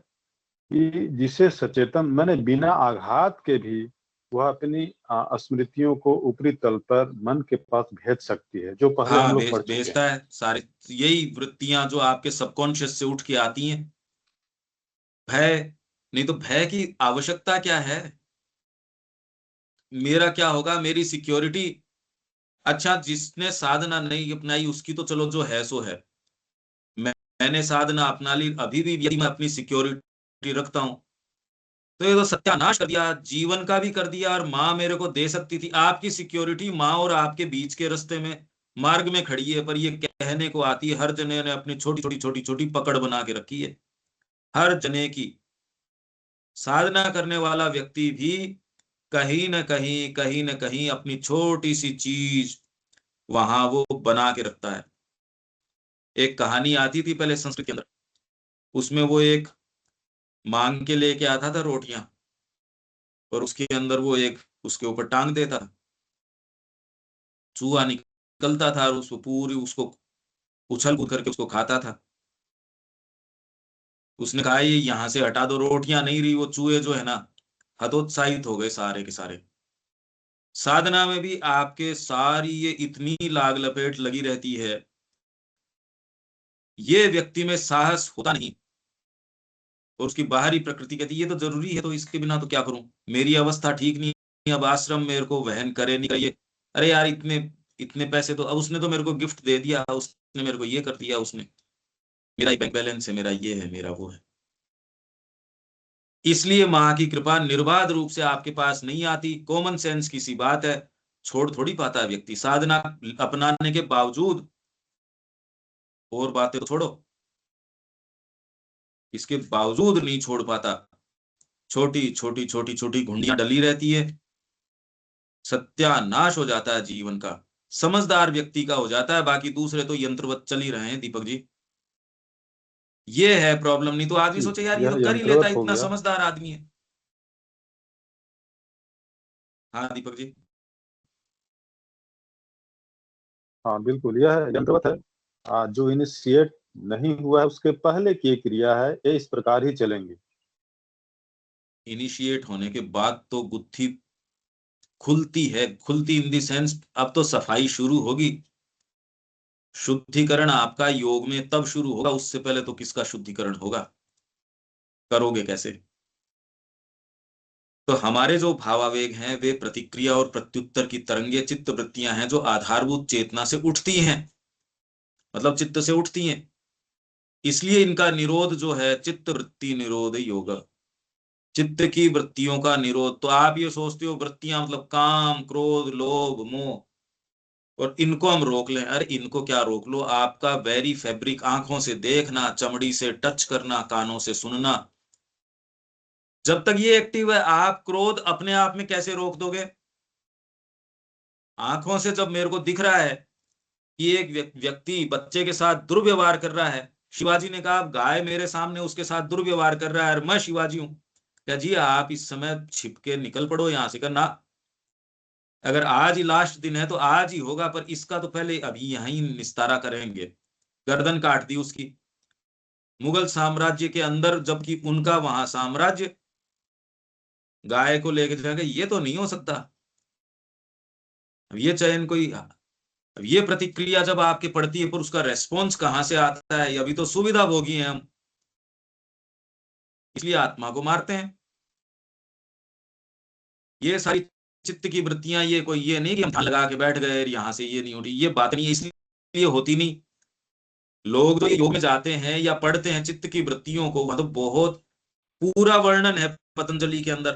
कि जिसे सचेतन मैंने बिना आघात के भी वह अपनी स्मृतियों को ऊपरी तल पर मन के पास भेज सकती है, जो पहले हम हाँ लोग पढ़ चुके भेजता हैं। है सारे। यही वृत्तियां जो आपके सबकॉन्शियस से उठ के आती हैं। भय, नहीं तो भय की आवश्यकता क्या है? मेरा क्या होगा, मेरी सिक्योरिटी। अच्छा जिसने साधना नहीं अपनाई उसकी तो चलो जो है सो है। मैंने साधना अपना ली, अभी भी यदि मैं अपनी सिक्योरिटी रखता हूं तो ये तो सत्यानाश कर दिया, जीवन का भी कर दिया। और माँ मेरे को दे सकती थी आपकी सिक्योरिटी, माँ और आपके बीच के रास्ते में मार्ग में खड़ी है, पर ये कहने को आती है। हर जने ने अपनी छोटी छोटी छोटी छोटी पकड़ बना के रखी है, हर जने की। साधना करने वाला व्यक्ति भी कहीं न कहीं अपनी छोटी सी चीज वहां वो बना के रखता है। एक कहानी आती थी पहले संस्कृत के अंदर, उसमें वो एक मांग के लेके आता था रोटियां, और उसके अंदर वो एक उसके ऊपर टांग देता था, चूहा निकलता था और उसको पूरी उसको उछल कूद करके उसको खाता था। उसने कहा ये यहां से हटा दो, रोटियां नहीं रही, वो चूहे जो है ना हतोत्साहित हो गए सारे के सारे। साधना में भी आपके सारी ये इतनी लाग लपेट लगी रहती है, ये व्यक्ति में साहस होता नहीं, और उसकी बाहरी प्रकृति कहती है ये तो जरूरी है, तो इसके बिना तो क्या करूं, मेरी अवस्था ठीक नहीं, अब आश्रम मेरे को वहन करे नहीं करिए। अरे यार इतने इतने पैसे तो, अब उसने तो मेरे को गिफ्ट दे दिया, उसने मेरे को ये कर दिया, उसने मेरा बैंक बैलेंस है, मेरा ये है, मेरा वो है। इसलिए मां की कृपा निर्बाध रूप से आपके पास नहीं आती। कॉमन सेंस की सी बात है, छोड़ थोड़ी पाता है व्यक्ति साधना अपनाने के बावजूद। और बातें तो छोड़ो, इसके बावजूद नहीं छोड़ पाता। छोटी छोटी छोटी छोटी घुंडियां डली रहती है, सत्यानाश हो जाता है जीवन का। समझदार व्यक्ति का हो जाता है, बाकी दूसरे तो यंत्रवत चल ही रहे हैं दीपक जी। ये है प्रॉब्लम। नहीं तो आदमी सोचे यार ये यह तो कर ही लेता है, यंत्रवत हो इतना गया। समझदार आदमी है। हाँ दीपक जी। हाँ बिल्कुल, यह यंत्रवत है। जो इनिशिएट नहीं हुआ है उसके पहले की क्रिया है, ये इस प्रकार ही चलेंगे। इनिशिएट होने के बाद तो गुत्थी खुलती है, खुलती इन दी सेंस अब तो सफाई शुरू होगी। शुद्धिकरण आपका योग में तब शुरू होगा, उससे पहले तो किसका शुद्धिकरण होगा, करोगे कैसे। तो हमारे जो भावावेग हैं वे प्रतिक्रिया और प्रत्युत्तर की तरंगे चित्त वृत्तियां हैं, जो आधारभूत चेतना से उठती हैं, मतलब चित्त से उठती हैं। इसलिए इनका निरोध जो है चित्त वृत्ति निरोध योग, चित्त की वृत्तियों का निरोध। तो आप ये सोचते हो वृत्तियां मतलब काम क्रोध लोभ मोह, और इनको हम रोक लें। अरे इनको क्या रोक लो, आपका वेरी फैब्रिक, आंखों से देखना, चमड़ी से टच करना, कानों से सुनना, जब तक ये एक्टिव है, आप क्रोध अपने आप में कैसे रोक दोगे। आंखों से जब मेरे को दिख रहा है कि एक व्यक्ति बच्चे के साथ दुर्व्यवहार कर रहा है, शिवाजी ने कहा गाय मेरे सामने उसके साथ दुर्व्यवहार कर रहा है और मैं शिवाजी हूं, क्या जी आप इस समय छिप के निकल पड़ो यहां से, करना। अगर आज ही लास्ट दिन है तो आज ही होगा, पर इसका तो पहले अभी यहीं निस्तारा करेंगे। गर्दन काट दी उसकी। मुगल साम्राज्य के अंदर जबकि उनका वहां साम्राज्य, गाय को लेके जाएंगे, ये तो नहीं हो सकता। अब ये चयन कोई, अब ये प्रतिक्रिया जब आपके पड़ती है, पर उसका रेस्पॉन्स कहां से आता है, अभी तो सुविधा भोगी हैं हम, इसलिए आत्मा को मारते हैं। ये सारी चित्त की वृत्तियां, ये कोई ये नहीं कि हम ध्यान लगा के बैठ गए यहां से ये नहीं उठी, ये बात नहीं है, इसलिए होती नहीं। लोग जो योग में जाते हैं या पढ़ते हैं चित्त की वृत्तियों को, मतलब बहुत पूरा वर्णन है पतंजलि के अंदर,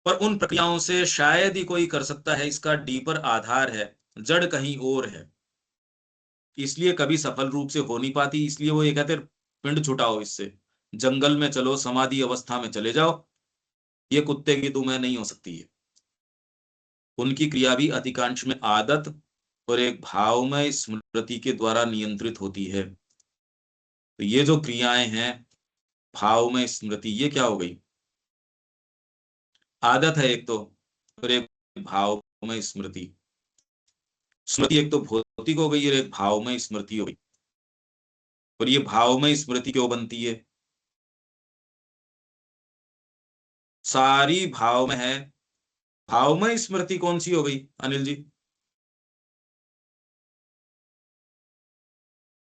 पर उन प्रक्रियाओं से शायद ही कोई कर सकता है, इसका डीपर आधार है, जड़ कहीं और है, इसलिए कभी सफल रूप से हो नहीं पाती। इसलिए वो ये कहते हैं पिंड छुटाओ इससे, जंगल में चलो, समाधि अवस्था में चले जाओ, ये कुत्ते की तुम्हें नहीं हो सकती है। उनकी क्रिया भी अधिकांश में आदत और एक भावमय स्मृति के द्वारा नियंत्रित होती है। तो ये जो क्रियाएं हैं भावमय स्मृति, ये क्या हो गई, आदत है एक तो, और एक भावमय स्मृति। स्मृति एक तो भौतिक हो गई और एक भावमय स्मृति हो गई। और ये भावमय स्मृति क्यों बनती है, सारी भाव में है। भावमय स्मृति कौन सी हो गई अनिल जी।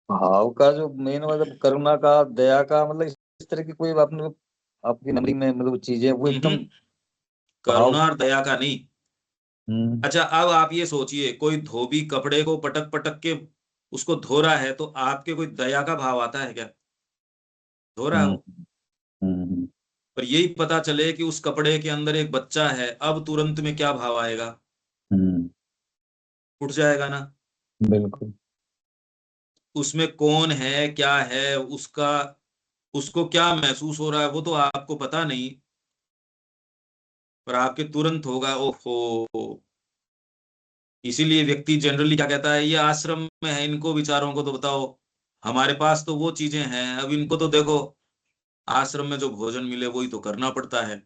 भाव का जो मेन मतलब करुणा का दया का मतलब इस तरह की कोई आपने आपकी मेमोरी में मतलब चीजें वो एकदम भाव। करुणा और दया का नहीं। अच्छा अब आप ये सोचिए, कोई धोबी कपड़े को पटक पटक के उसको धो रहा है, तो आपके कोई दया का भाव आता है क्या, धो रहा है हम्म वो। हम्म पर यही पता चले कि उस कपड़े के अंदर एक बच्चा है, अब तुरंत में क्या भाव आएगा, हम्म, उठ जाएगा ना। बिल्कुल। उसमें कौन है क्या है, उसका उसको क्या महसूस हो रहा है वो तो आपको पता नहीं, पर आपके तुरंत होगा ओहो। इसीलिए व्यक्ति जनरली क्या कहता है, ये आश्रम में है, इनको विचारों को तो बताओ, हमारे पास तो वो चीजें हैं, अब इनको तो देखो, आश्रम में जो भोजन मिले वही तो करना पड़ता है।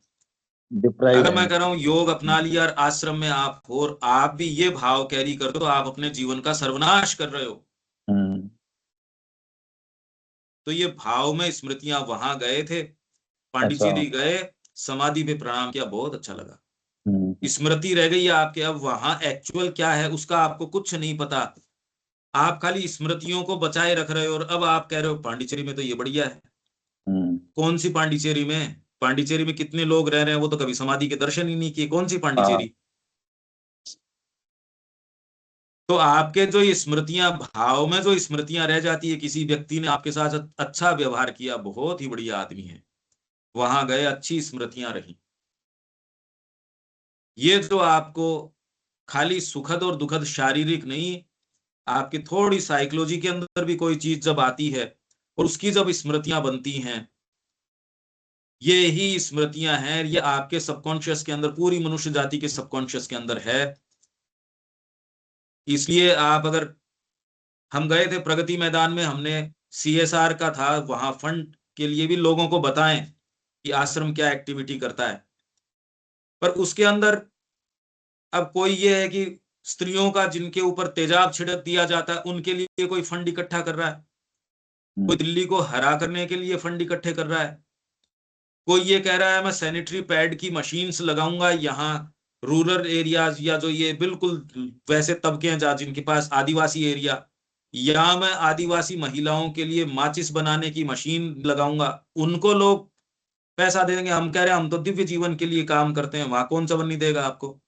डिप्राइव्ड अगर है। मैं कह रहा हूँ योग अपना लिया और आश्रम में आप हो और आप भी ये भाव कैरी कर दो, तो आप अपने जीवन का सर्वनाश कर रहे हो। हम्म तो ये भाव में स्मृतियां वहां गए थे, पांडिचेरी गए, समाधि पे प्रणाम किया, बहुत अच्छा लगा। स्मृति रह गई आपके, अब वहां एक्चुअल क्या है उसका आपको कुछ नहीं पता, आप खाली स्मृतियों को बचाए रख रहे हो, और अब आप कह रहे हो पांडिचेरी में तो ये बढ़िया है। कौन सी पांडिचेरी में? पांडिचेरी में कितने लोग रह रहे हैं, वो तो कभी समाधि के दर्शन ही नहीं किए, कौन सी पांडिचेरी? तो आपके जो ये स्मृतियां, भाव में जो स्मृतियां रह जाती है, किसी व्यक्ति ने आपके साथ अच्छा व्यवहार किया, बहुत ही बढ़िया आदमी है, वहां गए, अच्छी स्मृतियां रही। ये जो आपको खाली सुखद और दुखद शारीरिक नहीं, आपकी थोड़ी साइकोलॉजी के अंदर भी कोई चीज जब आती है और उसकी जब स्मृतियां बनती हैं, ये ही स्मृतियां हैं, ये आपके सबकॉन्शियस के अंदर, पूरी मनुष्य जाति के सबकॉन्शियस के अंदर है। इसलिए आप अगर, हम गए थे प्रगति मैदान में, हमने CSR का था, वहां फंड के लिए भी लोगों को बताएं कि आश्रम क्या एक्टिविटी करता है, पर उसके अंदर अब कोई ये है कि स्त्रियों का जिनके ऊपर तेजाब छिड़क दिया जाता है उनके लिए कोई फंड इकट्ठा कर रहा है, कोई दिल्ली को हरा करने के लिए फंड इकट्ठे कर रहा है, कोई ये कह रहा है मैं सैनिटरी पैड की मशीन्स लगाऊंगा यहाँ रूरल एरियाज, या जो ये बिल्कुल वैसे तबके हैं जहाँ जिनके पास आदिवासी एरिया, या मैं आदिवासी महिलाओं के लिए माचिस बनाने की मशीन लगाऊंगा, उनको लोग पैसा दे देंगे। हम कह रहे हैं हम तो दिव्य जीवन के लिए काम करते हैं, वहां कौन सा नहीं देगा आपको?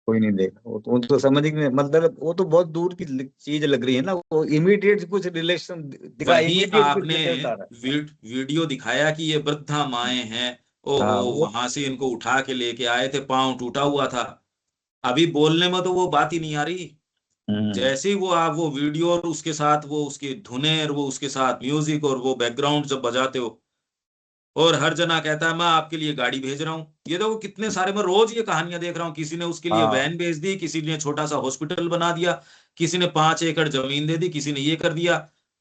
कोई नहीं देगा। वो तो समझ नहीं, मतलब वो तो बहुत दूर की चीज लग रही है ना, वो इमीडिएट कुछ रिलेशन दिखा, वही इमीडिएट कुछ आपने रिजल्ट आ रहा है। वीडियो दिखाया कि ये वृद्धा माएं हैं, ओहो, हाँ वो वहां से इनको उठा के लेके आए थे, पांव टूटा हुआ था, अभी बोलने में तो वो बात ही नहीं आ रही। जैसे ही वो आप वो वीडियो और उसके साथ वो उसकी धुनें और वो उसके साथ म्यूजिक और वो बैकग्राउंड जब बजाते हो, और हर जना कहता है मैं आपके लिए गाड़ी भेज रहा हूँ, ये देखो कितने सारे, मैं रोज ये कहानियां देख रहा हूँ, किसी ने उसके लिए हाँ वैन भेज दी, किसी ने छोटा सा हॉस्पिटल बना दिया, किसी ने 5 एकड़ जमीन दे दी, किसी ने ये कर दिया।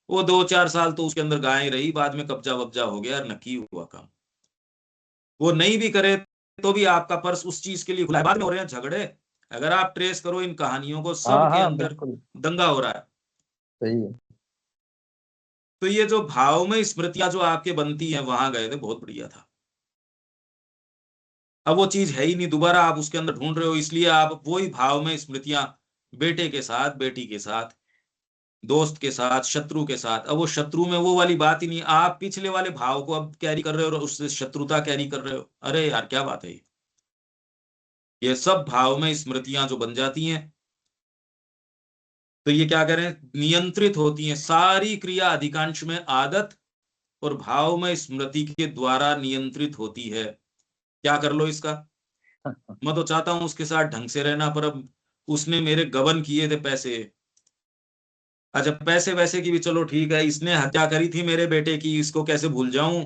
वो 2-4 साल तो उसके अंदर गायें रही, बाद में कब्जा वब्जा हो गया, नक्की हुआ काम। वो नहीं भी करे तो भी आपका पर्स उस चीज के लिए खुला है, बाद में हो रहे हैं झगड़े। अगर आप ट्रेस करो इन कहानियों को, सब हाँ के हाँ अंदर बिल्कुल दंगा हो रहा है। सही है। तो ये जो भाव में स्मृतियां जो आपके बनती हैं, वहां गए थे, बहुत बढ़िया था। अब वो चीज है ही नहीं, दोबारा आप उसके अंदर ढूंढ रहे हो, इसलिए आप वही भाव में स्मृतियां, बेटे के साथ, बेटी के साथ, दोस्त के साथ, शत्रु के साथ। अब वो शत्रु में वो वाली बात ही नहीं, आप पिछले वाले भाव को अब कैरी कर रहे हो और उससे शत्रुता कैरी कर रहे हो। अरे यार क्या बात है ये सब भाव में स्मृतियां जो बन जाती हैं, तो ये क्या करें, नियंत्रित होती हैं सारी क्रिया, अधिकांश में आदत और भाव में स्मृति के द्वारा नियंत्रित होती है। क्या कर लो इसका, मैं तो चाहता हूं उसके साथ ढंग से रहना, पर अब उसने मेरे गबन किए थे पैसे। अच्छा पैसे वैसे की भी चलो ठीक है, इसने हत्या करी थी मेरे बेटे की, इसको कैसे भूल जाऊं?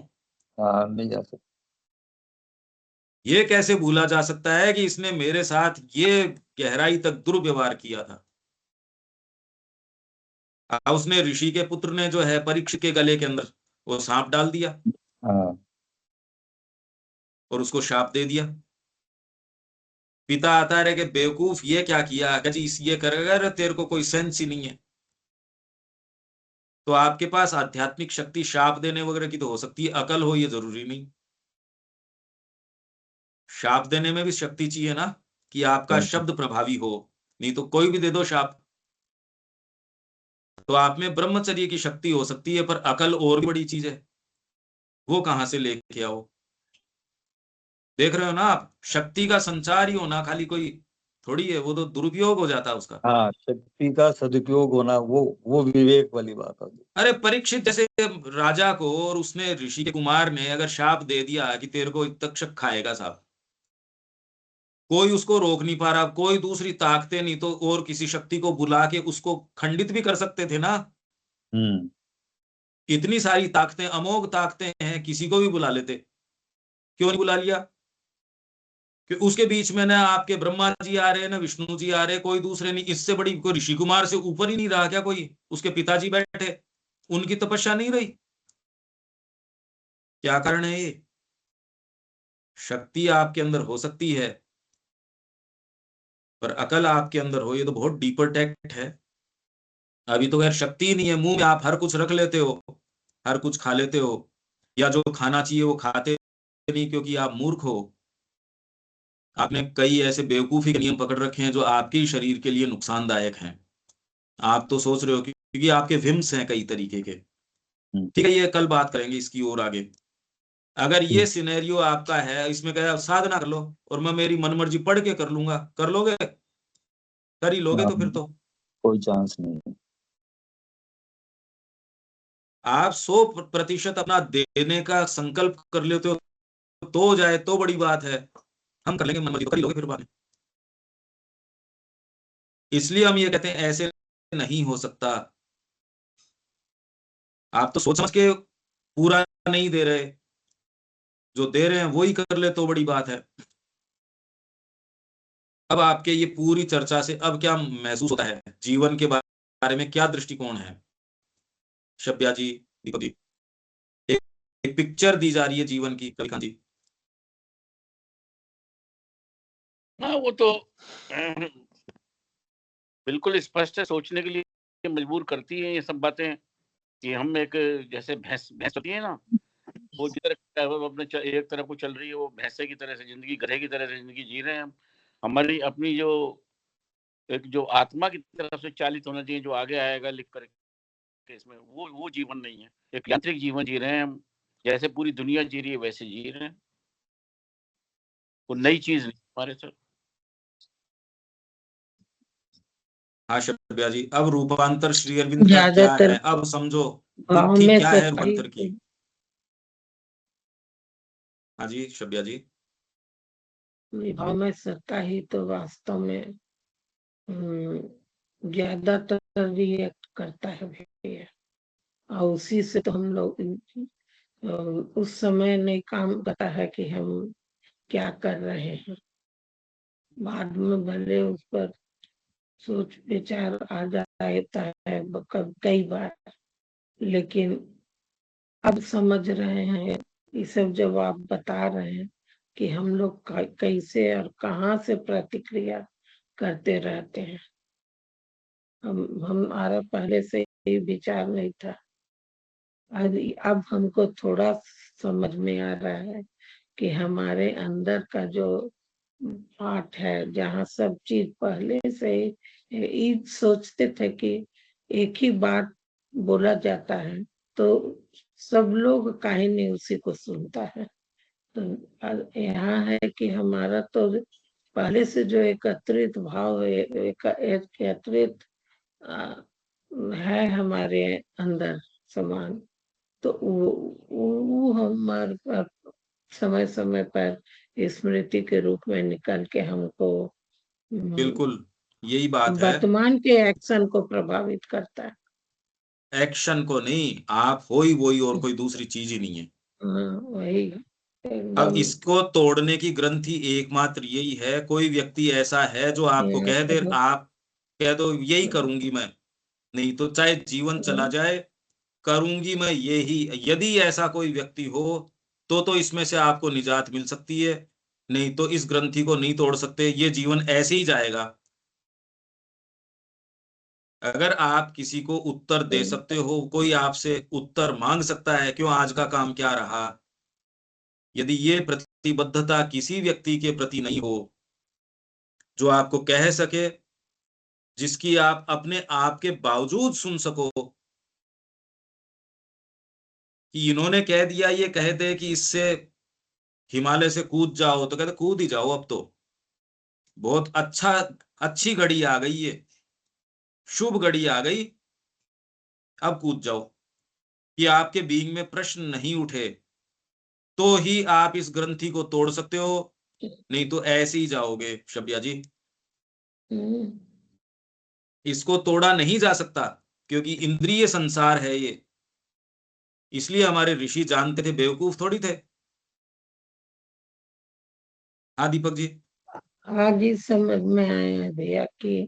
हाँ नहीं जा सकता। ये कैसे भूला जा सकता है कि इसने मेरे साथ ये गहराई तक दुर्व्यवहार किया था। उसने ऋषि के पुत्र ने जो है परीक्षित के गले के अंदर वो सांप डाल दिया हाँ और उसको शाप दे दिया। पिता आता रहे कि बेवकूफ ये क्या किया, जी ये करेगा, तेरे को कोई सेंस ही नहीं है। तो आपके पास आध्यात्मिक शक्ति शाप देने वगैरह की तो हो सकती है, अकल हो ये जरूरी नहीं। शाप देने में भी शक्ति चाहिए ना, कि आपका शब्द प्रभावी हो, नहीं तो कोई भी दे दो शाप। तो आप में ब्रह्मचर्य की शक्ति हो सकती है, पर अकल और भी बड़ी चीज है, वो कहां से लेके आओ? देख रहे हो ना आप, शक्ति का संचार ही होना खाली कोई थोड़ी है, वो तो दुरुपयोग हो जाता है उसका। हाँ शक्ति का सदुपयोग होना, वो विवेक वाली बात होगी। अरे परीक्षित जैसे राजा को, और उसने ऋषि के कुमार ने अगर शाप दे दिया कि तेरे को तक्षक खाएगा साहब, कोई उसको रोक नहीं पा रहा, कोई दूसरी ताकतें नहीं तो और किसी शक्ति को बुला के उसको खंडित भी कर सकते थे ना। इतनी सारी ताकतें, अमोघ ताकतें हैं, किसी को भी बुला लेते, क्यों नहीं बुला लिया? कि उसके बीच में ना आपके ब्रह्मा जी आ रहे हैं, ना विष्णु जी आ रहे, कोई दूसरे नहीं, इससे बड़ी कोई ऋषि कुमार से ऊपर ही नहीं रहा क्या कोई? उसके पिताजी बैठे, उनकी तपस्या नहीं रही? क्या कारण है ये? शक्ति आपके अंदर हो सकती है, पर अकल आपके अंदर हो, ये तो बहुत डीपर टेक्ट है। अभी तो खैर शक्ति ही नहीं है, मुंह में आप हर कुछ रख लेते हो, हर कुछ खा लेते हो, या जो खाना चाहिए वो खाते नहीं क्योंकि आप मूर्ख हो। आपने कई ऐसे बेवकूफी के नियम पकड़ रखे हैं जो आपके ही शरीर के लिए नुकसानदायक हैं। आप तो सोच रहे हो क्योंकि आपके विम्स हैं कई तरीके के। ठीक है, ये कल बात करेंगे इसकी और आगे। अगर ये सिनेरियो आपका है, इसमें क्या साधना कर लो और मैं मेरी मनमर्जी पढ़ के कर लूंगा, कर लोगे? कर ही लोगे तो फिर तो कोई चांस नहीं है। आप 100% अपना देने का संकल्प कर लेते हो तो हो जाए तो बड़ी बात है। हम कर लेंगे मनमर्जी, तो कर ही लोगे फिर बाद में। इसलिए हम ये कहते हैं ऐसे नहीं हो सकता। आप तो सोच समझ के पूरा नहीं दे रहे, जो दे रहे हैं वो ही कर ले तो बड़ी बात है। अब आपके ये पूरी चर्चा से अब क्या महसूस होता है, जीवन के बारे में क्या दृष्टिकोण है? शब्या जी, दीपक जी, एक पिक्चर दी जा रही है जीवन की, कविकांत जी। हाँ, वो तो बिल्कुल स्पष्ट है, सोचने के लिए मजबूर करती है ये सब बातें कि हम एक जैसे भैंस होती है ना, वो जिधर वो अपने एक तरफ को चल रही है, वो भैंसे की तरह से जिंदगी, गधे की तरह से जिंदगी जी रहे हैं हम। हमारी अपनी जो एक जो आत्मा की तरफ से चालित होना चाहिए, जो आगे आएगा लिख करके, इसमें वो जीवन नहीं है। एक यांत्रिक जीवन जी रहे हैं हम, जैसे पूरी दुनिया जी रही है वैसे जी रहे हैं। वो नई चीज नहीं हमारे सर। हाँ शब्या जी, अब रूपांतर श्री अरविंद का क्या ज्यादातर है, अब समझो गाँव चिट्ठी में क्या है सफाई रूपांतर की। हाँ जी शब्या जी। गाँव में सत्ता ही तो वास्तव में ज्यादातर रिएक्ट करता है भैया, और उसी से तो हम लोग उस समय नहीं काम करता है कि हम क्या कर रहे हैं। बाद में भले उस पर सोच विचार आ जाता है कई बार, लेकिन अब समझ रहे हैं ये सब जब आप बता रहे हैं कि हम लोग कैसे और कहाँ से प्रतिक्रिया करते रहते हैं। हमारा पहले से ये विचार नहीं था, अब हमको थोड़ा समझ में आ रहा है कि हमारे अंदर का जो पार्ट है, जहाँ सब चीज पहले से ही सोचते थे कि एक ही बात बोला जाता है तो सब लोग काहे नहीं उसी को सुनता है। तो यहाँ है कि हमारा तो पहले से जो एकत्रित भाव है, एकत्रित है हमारे अंदर समान, तो वो हमारे समय समय पर स्मृति के रूप में निकल के हमको बिल्कुल यही बात है, वर्तमान के एक्शन को प्रभावित करता है। एक्शन को नहीं, आप हो ही वही और कोई दूसरी चीज ही नहीं है। हाँ, वही अब एकदम। इसको तोड़ने की ग्रंथि एकमात्र यही है, कोई व्यक्ति ऐसा है जो आपको कह दे, आप कह दो यही करूंगी मैं, नहीं तो चाहे जीवन चला जाए करूंगी मैं यही। यदि ऐसा कोई व्यक्ति हो तो इसमें से आपको निजात मिल सकती है, नहीं तो इस ग्रंथि को नहीं तोड़ सकते, ये जीवन ऐसे ही जाएगा। अगर आप किसी को उत्तर दे सकते हो, कोई आपसे उत्तर मांग सकता है क्यों आज का काम क्या रहा, यदि ये प्रतिबद्धता किसी व्यक्ति के प्रति नहीं हो जो आपको कह सके, जिसकी आप अपने आप के बावजूद सुन सको कि इन्होंने कह दिया, ये कह दे कि इससे हिमालय से कूद जाओ तो कहते कूद ही जाओ, अब तो बहुत अच्छा, अच्छी घड़ी आ गई, ये शुभ घड़ी आ गई, अब कूद जाओ। कि आपके बीइंग में प्रश्न नहीं उठे तो ही आप इस ग्रंथि को तोड़ सकते हो, नहीं तो ऐसे ही जाओगे शब्या जी। इसको तोड़ा नहीं जा सकता क्योंकि इंद्रिय संसार है ये, इसलिए हमारे ऋषि जानते थे, बेवकूफ थोड़ी थे। हाँ दीपक जी। आज ही समझ में आया है भैया कि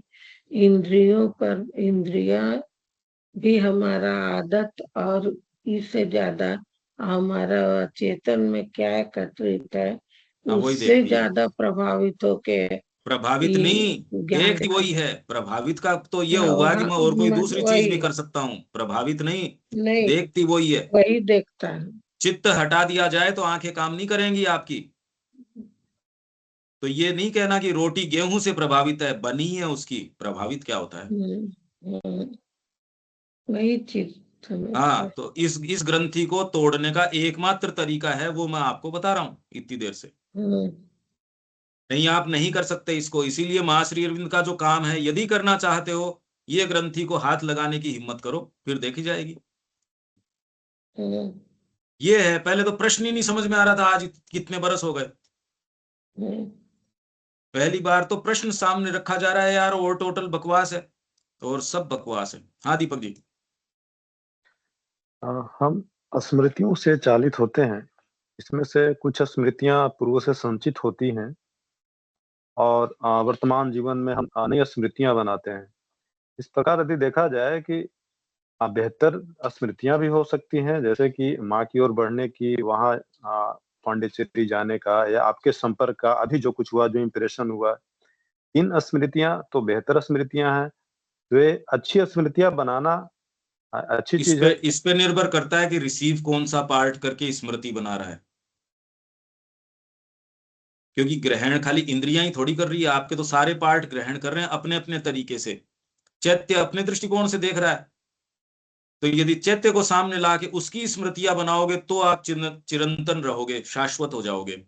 इंद्रियों पर, इंद्रिया भी हमारा आदत और इससे ज्यादा हमारा चेतन में क्या एकत्रित है हाँ वही उससे देखती है। ज्यादा प्रभावित होके प्रभावित ये नहीं, ज्ञान देखती वही दिखाता है। प्रभावित का तो ये है। होगा कि वहाँ मैं और कोई दूसरी चीज भी वही कर सकता हूँ, प्रभावित नहीं, नहीं, देखती वही है। वही देखता है। चित्त हटा दिया जाए तो आंखें काम नहीं करेंगी आपकी। तो ये नहीं कहना कि रोटी गेहूं से प्रभावित है, बनी है उसकी, प्रभावित क्या होता है। वही चीज समझता हाँ, है। तो इस ग्रंथि को तोड़ने का एकमात्र तरीका है, वो मैं आपको बता रहा हूं इतनी देर से। हम्म, नहीं, आप नहीं कर सकते इसको। इसीलिए महाश्री अरविंद का जो काम है, यदि करना चाहते हो, ये ग्रंथि को हाथ लगाने की हिम्मत करो, फिर देखी जाएगी। हम्म, ये है, पहले तो प्रश्न ही नहीं समझ में आ रहा था, आज कितने बरस हो गए। हम्म, पहली बार तो प्रश्न सामने रखा जा रहा है यार, और टोटल बकवास है, और सब बकवास है। हाँ दीपक जी। हम स्मृतियों से चालित होते हैं। इसमें से कुछ स्मृतियां पूर्व से संचित होती हैं और वर्तमान जीवन में हम नई स्मृतियां बनाते हैं। इस प्रकार यदि देखा जाए कि बेहतर स्मृतियां भी हो सकती हैं, जैसे कि माँ की ओर बढ़ने की, वहाँ पांडिचेरी जाने का, या आपके संपर्क का अभी जो कुछ हुआ, जो इम्प्रेशन हुआ, इन स्मृतियां तो बेहतर स्मृतियां हैं। वे अच्छी स्मृतियां बनाना अच्छी चीज है। इस पे निर्भर करता है कि रिसीव कौन सा पार्ट करके स्मृति बना रहा है, क्योंकि ग्रहण खाली इंद्रियां ही थोड़ी कर रही है, आपके तो सारे पार्ट ग्रहण कर रहे हैं अपने अपने तरीके से। चैत्य अपने दृष्टिकोण से देख रहा है। तो यदि चैत्य को सामने ला के उसकी स्मृतियां बनाओगे तो आप चिरंतन रहोगे, शाश्वत हो जाओगे।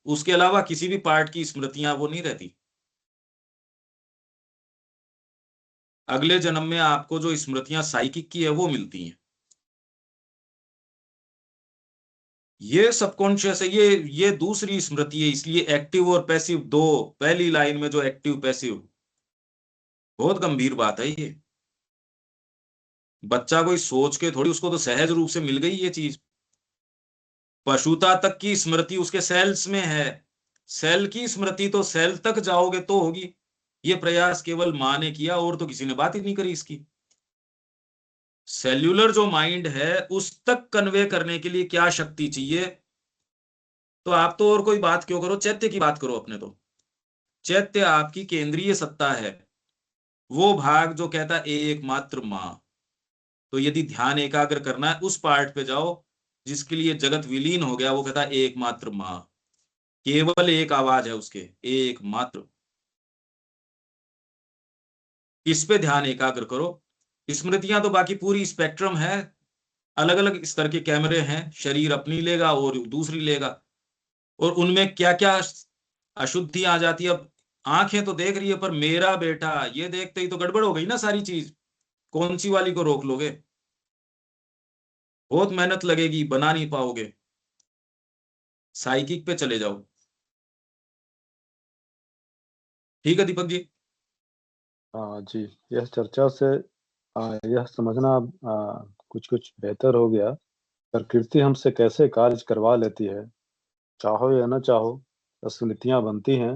उसके अलावा किसी भी पार्ट की स्मृतियां वो नहीं रहती। अगले जन्म में आपको जो स्मृतियां साइकिक की है वो मिलती हैं। ये सबकॉन्शियस है, ये दूसरी स्मृति है। इसलिए एक्टिव और पैसिव दो, पहली लाइन में जो एक्टिव पैसिव, बहुत गंभीर बात है ये। बच्चा कोई सोच के थोड़ी, उसको तो सहज रूप से मिल गई ये चीज। पशुता तक की स्मृति उसके सेल्स में है। सेल की स्मृति तो सेल तक जाओगे तो होगी। ये प्रयास केवल मां ने किया, और तो किसी ने बात ही नहीं करी इसकी। सेल्यूलर जो माइंड है उस तक कन्वे करने के लिए क्या शक्ति चाहिए। तो आप तो और कोई बात क्यों करो, चैत्य की बात करो अपने। तो चैत्य आपकी केंद्रीय सत्ता है, वो भाग जो कहता है एकमात्र मां। तो यदि ध्यान एकाग्र करना है, उस पार्ट पे जाओ जिसके लिए जगत विलीन हो गया, वो कहता है एकमात्र मां। केवल एक आवाज है उसके, एकमात्र। इस पे ध्यान एकाग्र करो। स्मृतियां तो बाकी पूरी स्पेक्ट्रम है, अलग अलग स्तर के कैमरे हैं, शरीर अपनी लेगा और दूसरी लेगा, और उनमें क्या क्या अशुद्धि आ जाती है। अब आंखें तो देख रही है, पर मेरा बेटा ये देखते ही तो गड़बड़ हो गई ना सारी चीज। कौन सी वाली को रोक लोगे, बहुत मेहनत लगेगी, बना नहीं पाओगे। साइकिक पे चले जाओ। ठीक है दीपक जी। जी, यह चर्चा से यह समझना कुछ कुछ बेहतर हो गया। प्रकृति हमसे कैसे कार्य करवा लेती है, चाहो या न चाहो, स्मृतियां बनती हैं,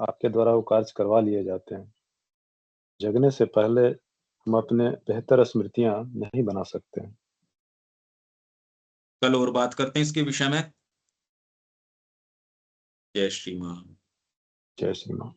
आपके द्वारा वो कार्य करवा लिए जाते हैं। जगने से पहले हम अपने बेहतर स्मृतियां नहीं बना सकते हैं। कल और बात करते हैं इसके विषय में। जय श्री राम। जय श्री राम।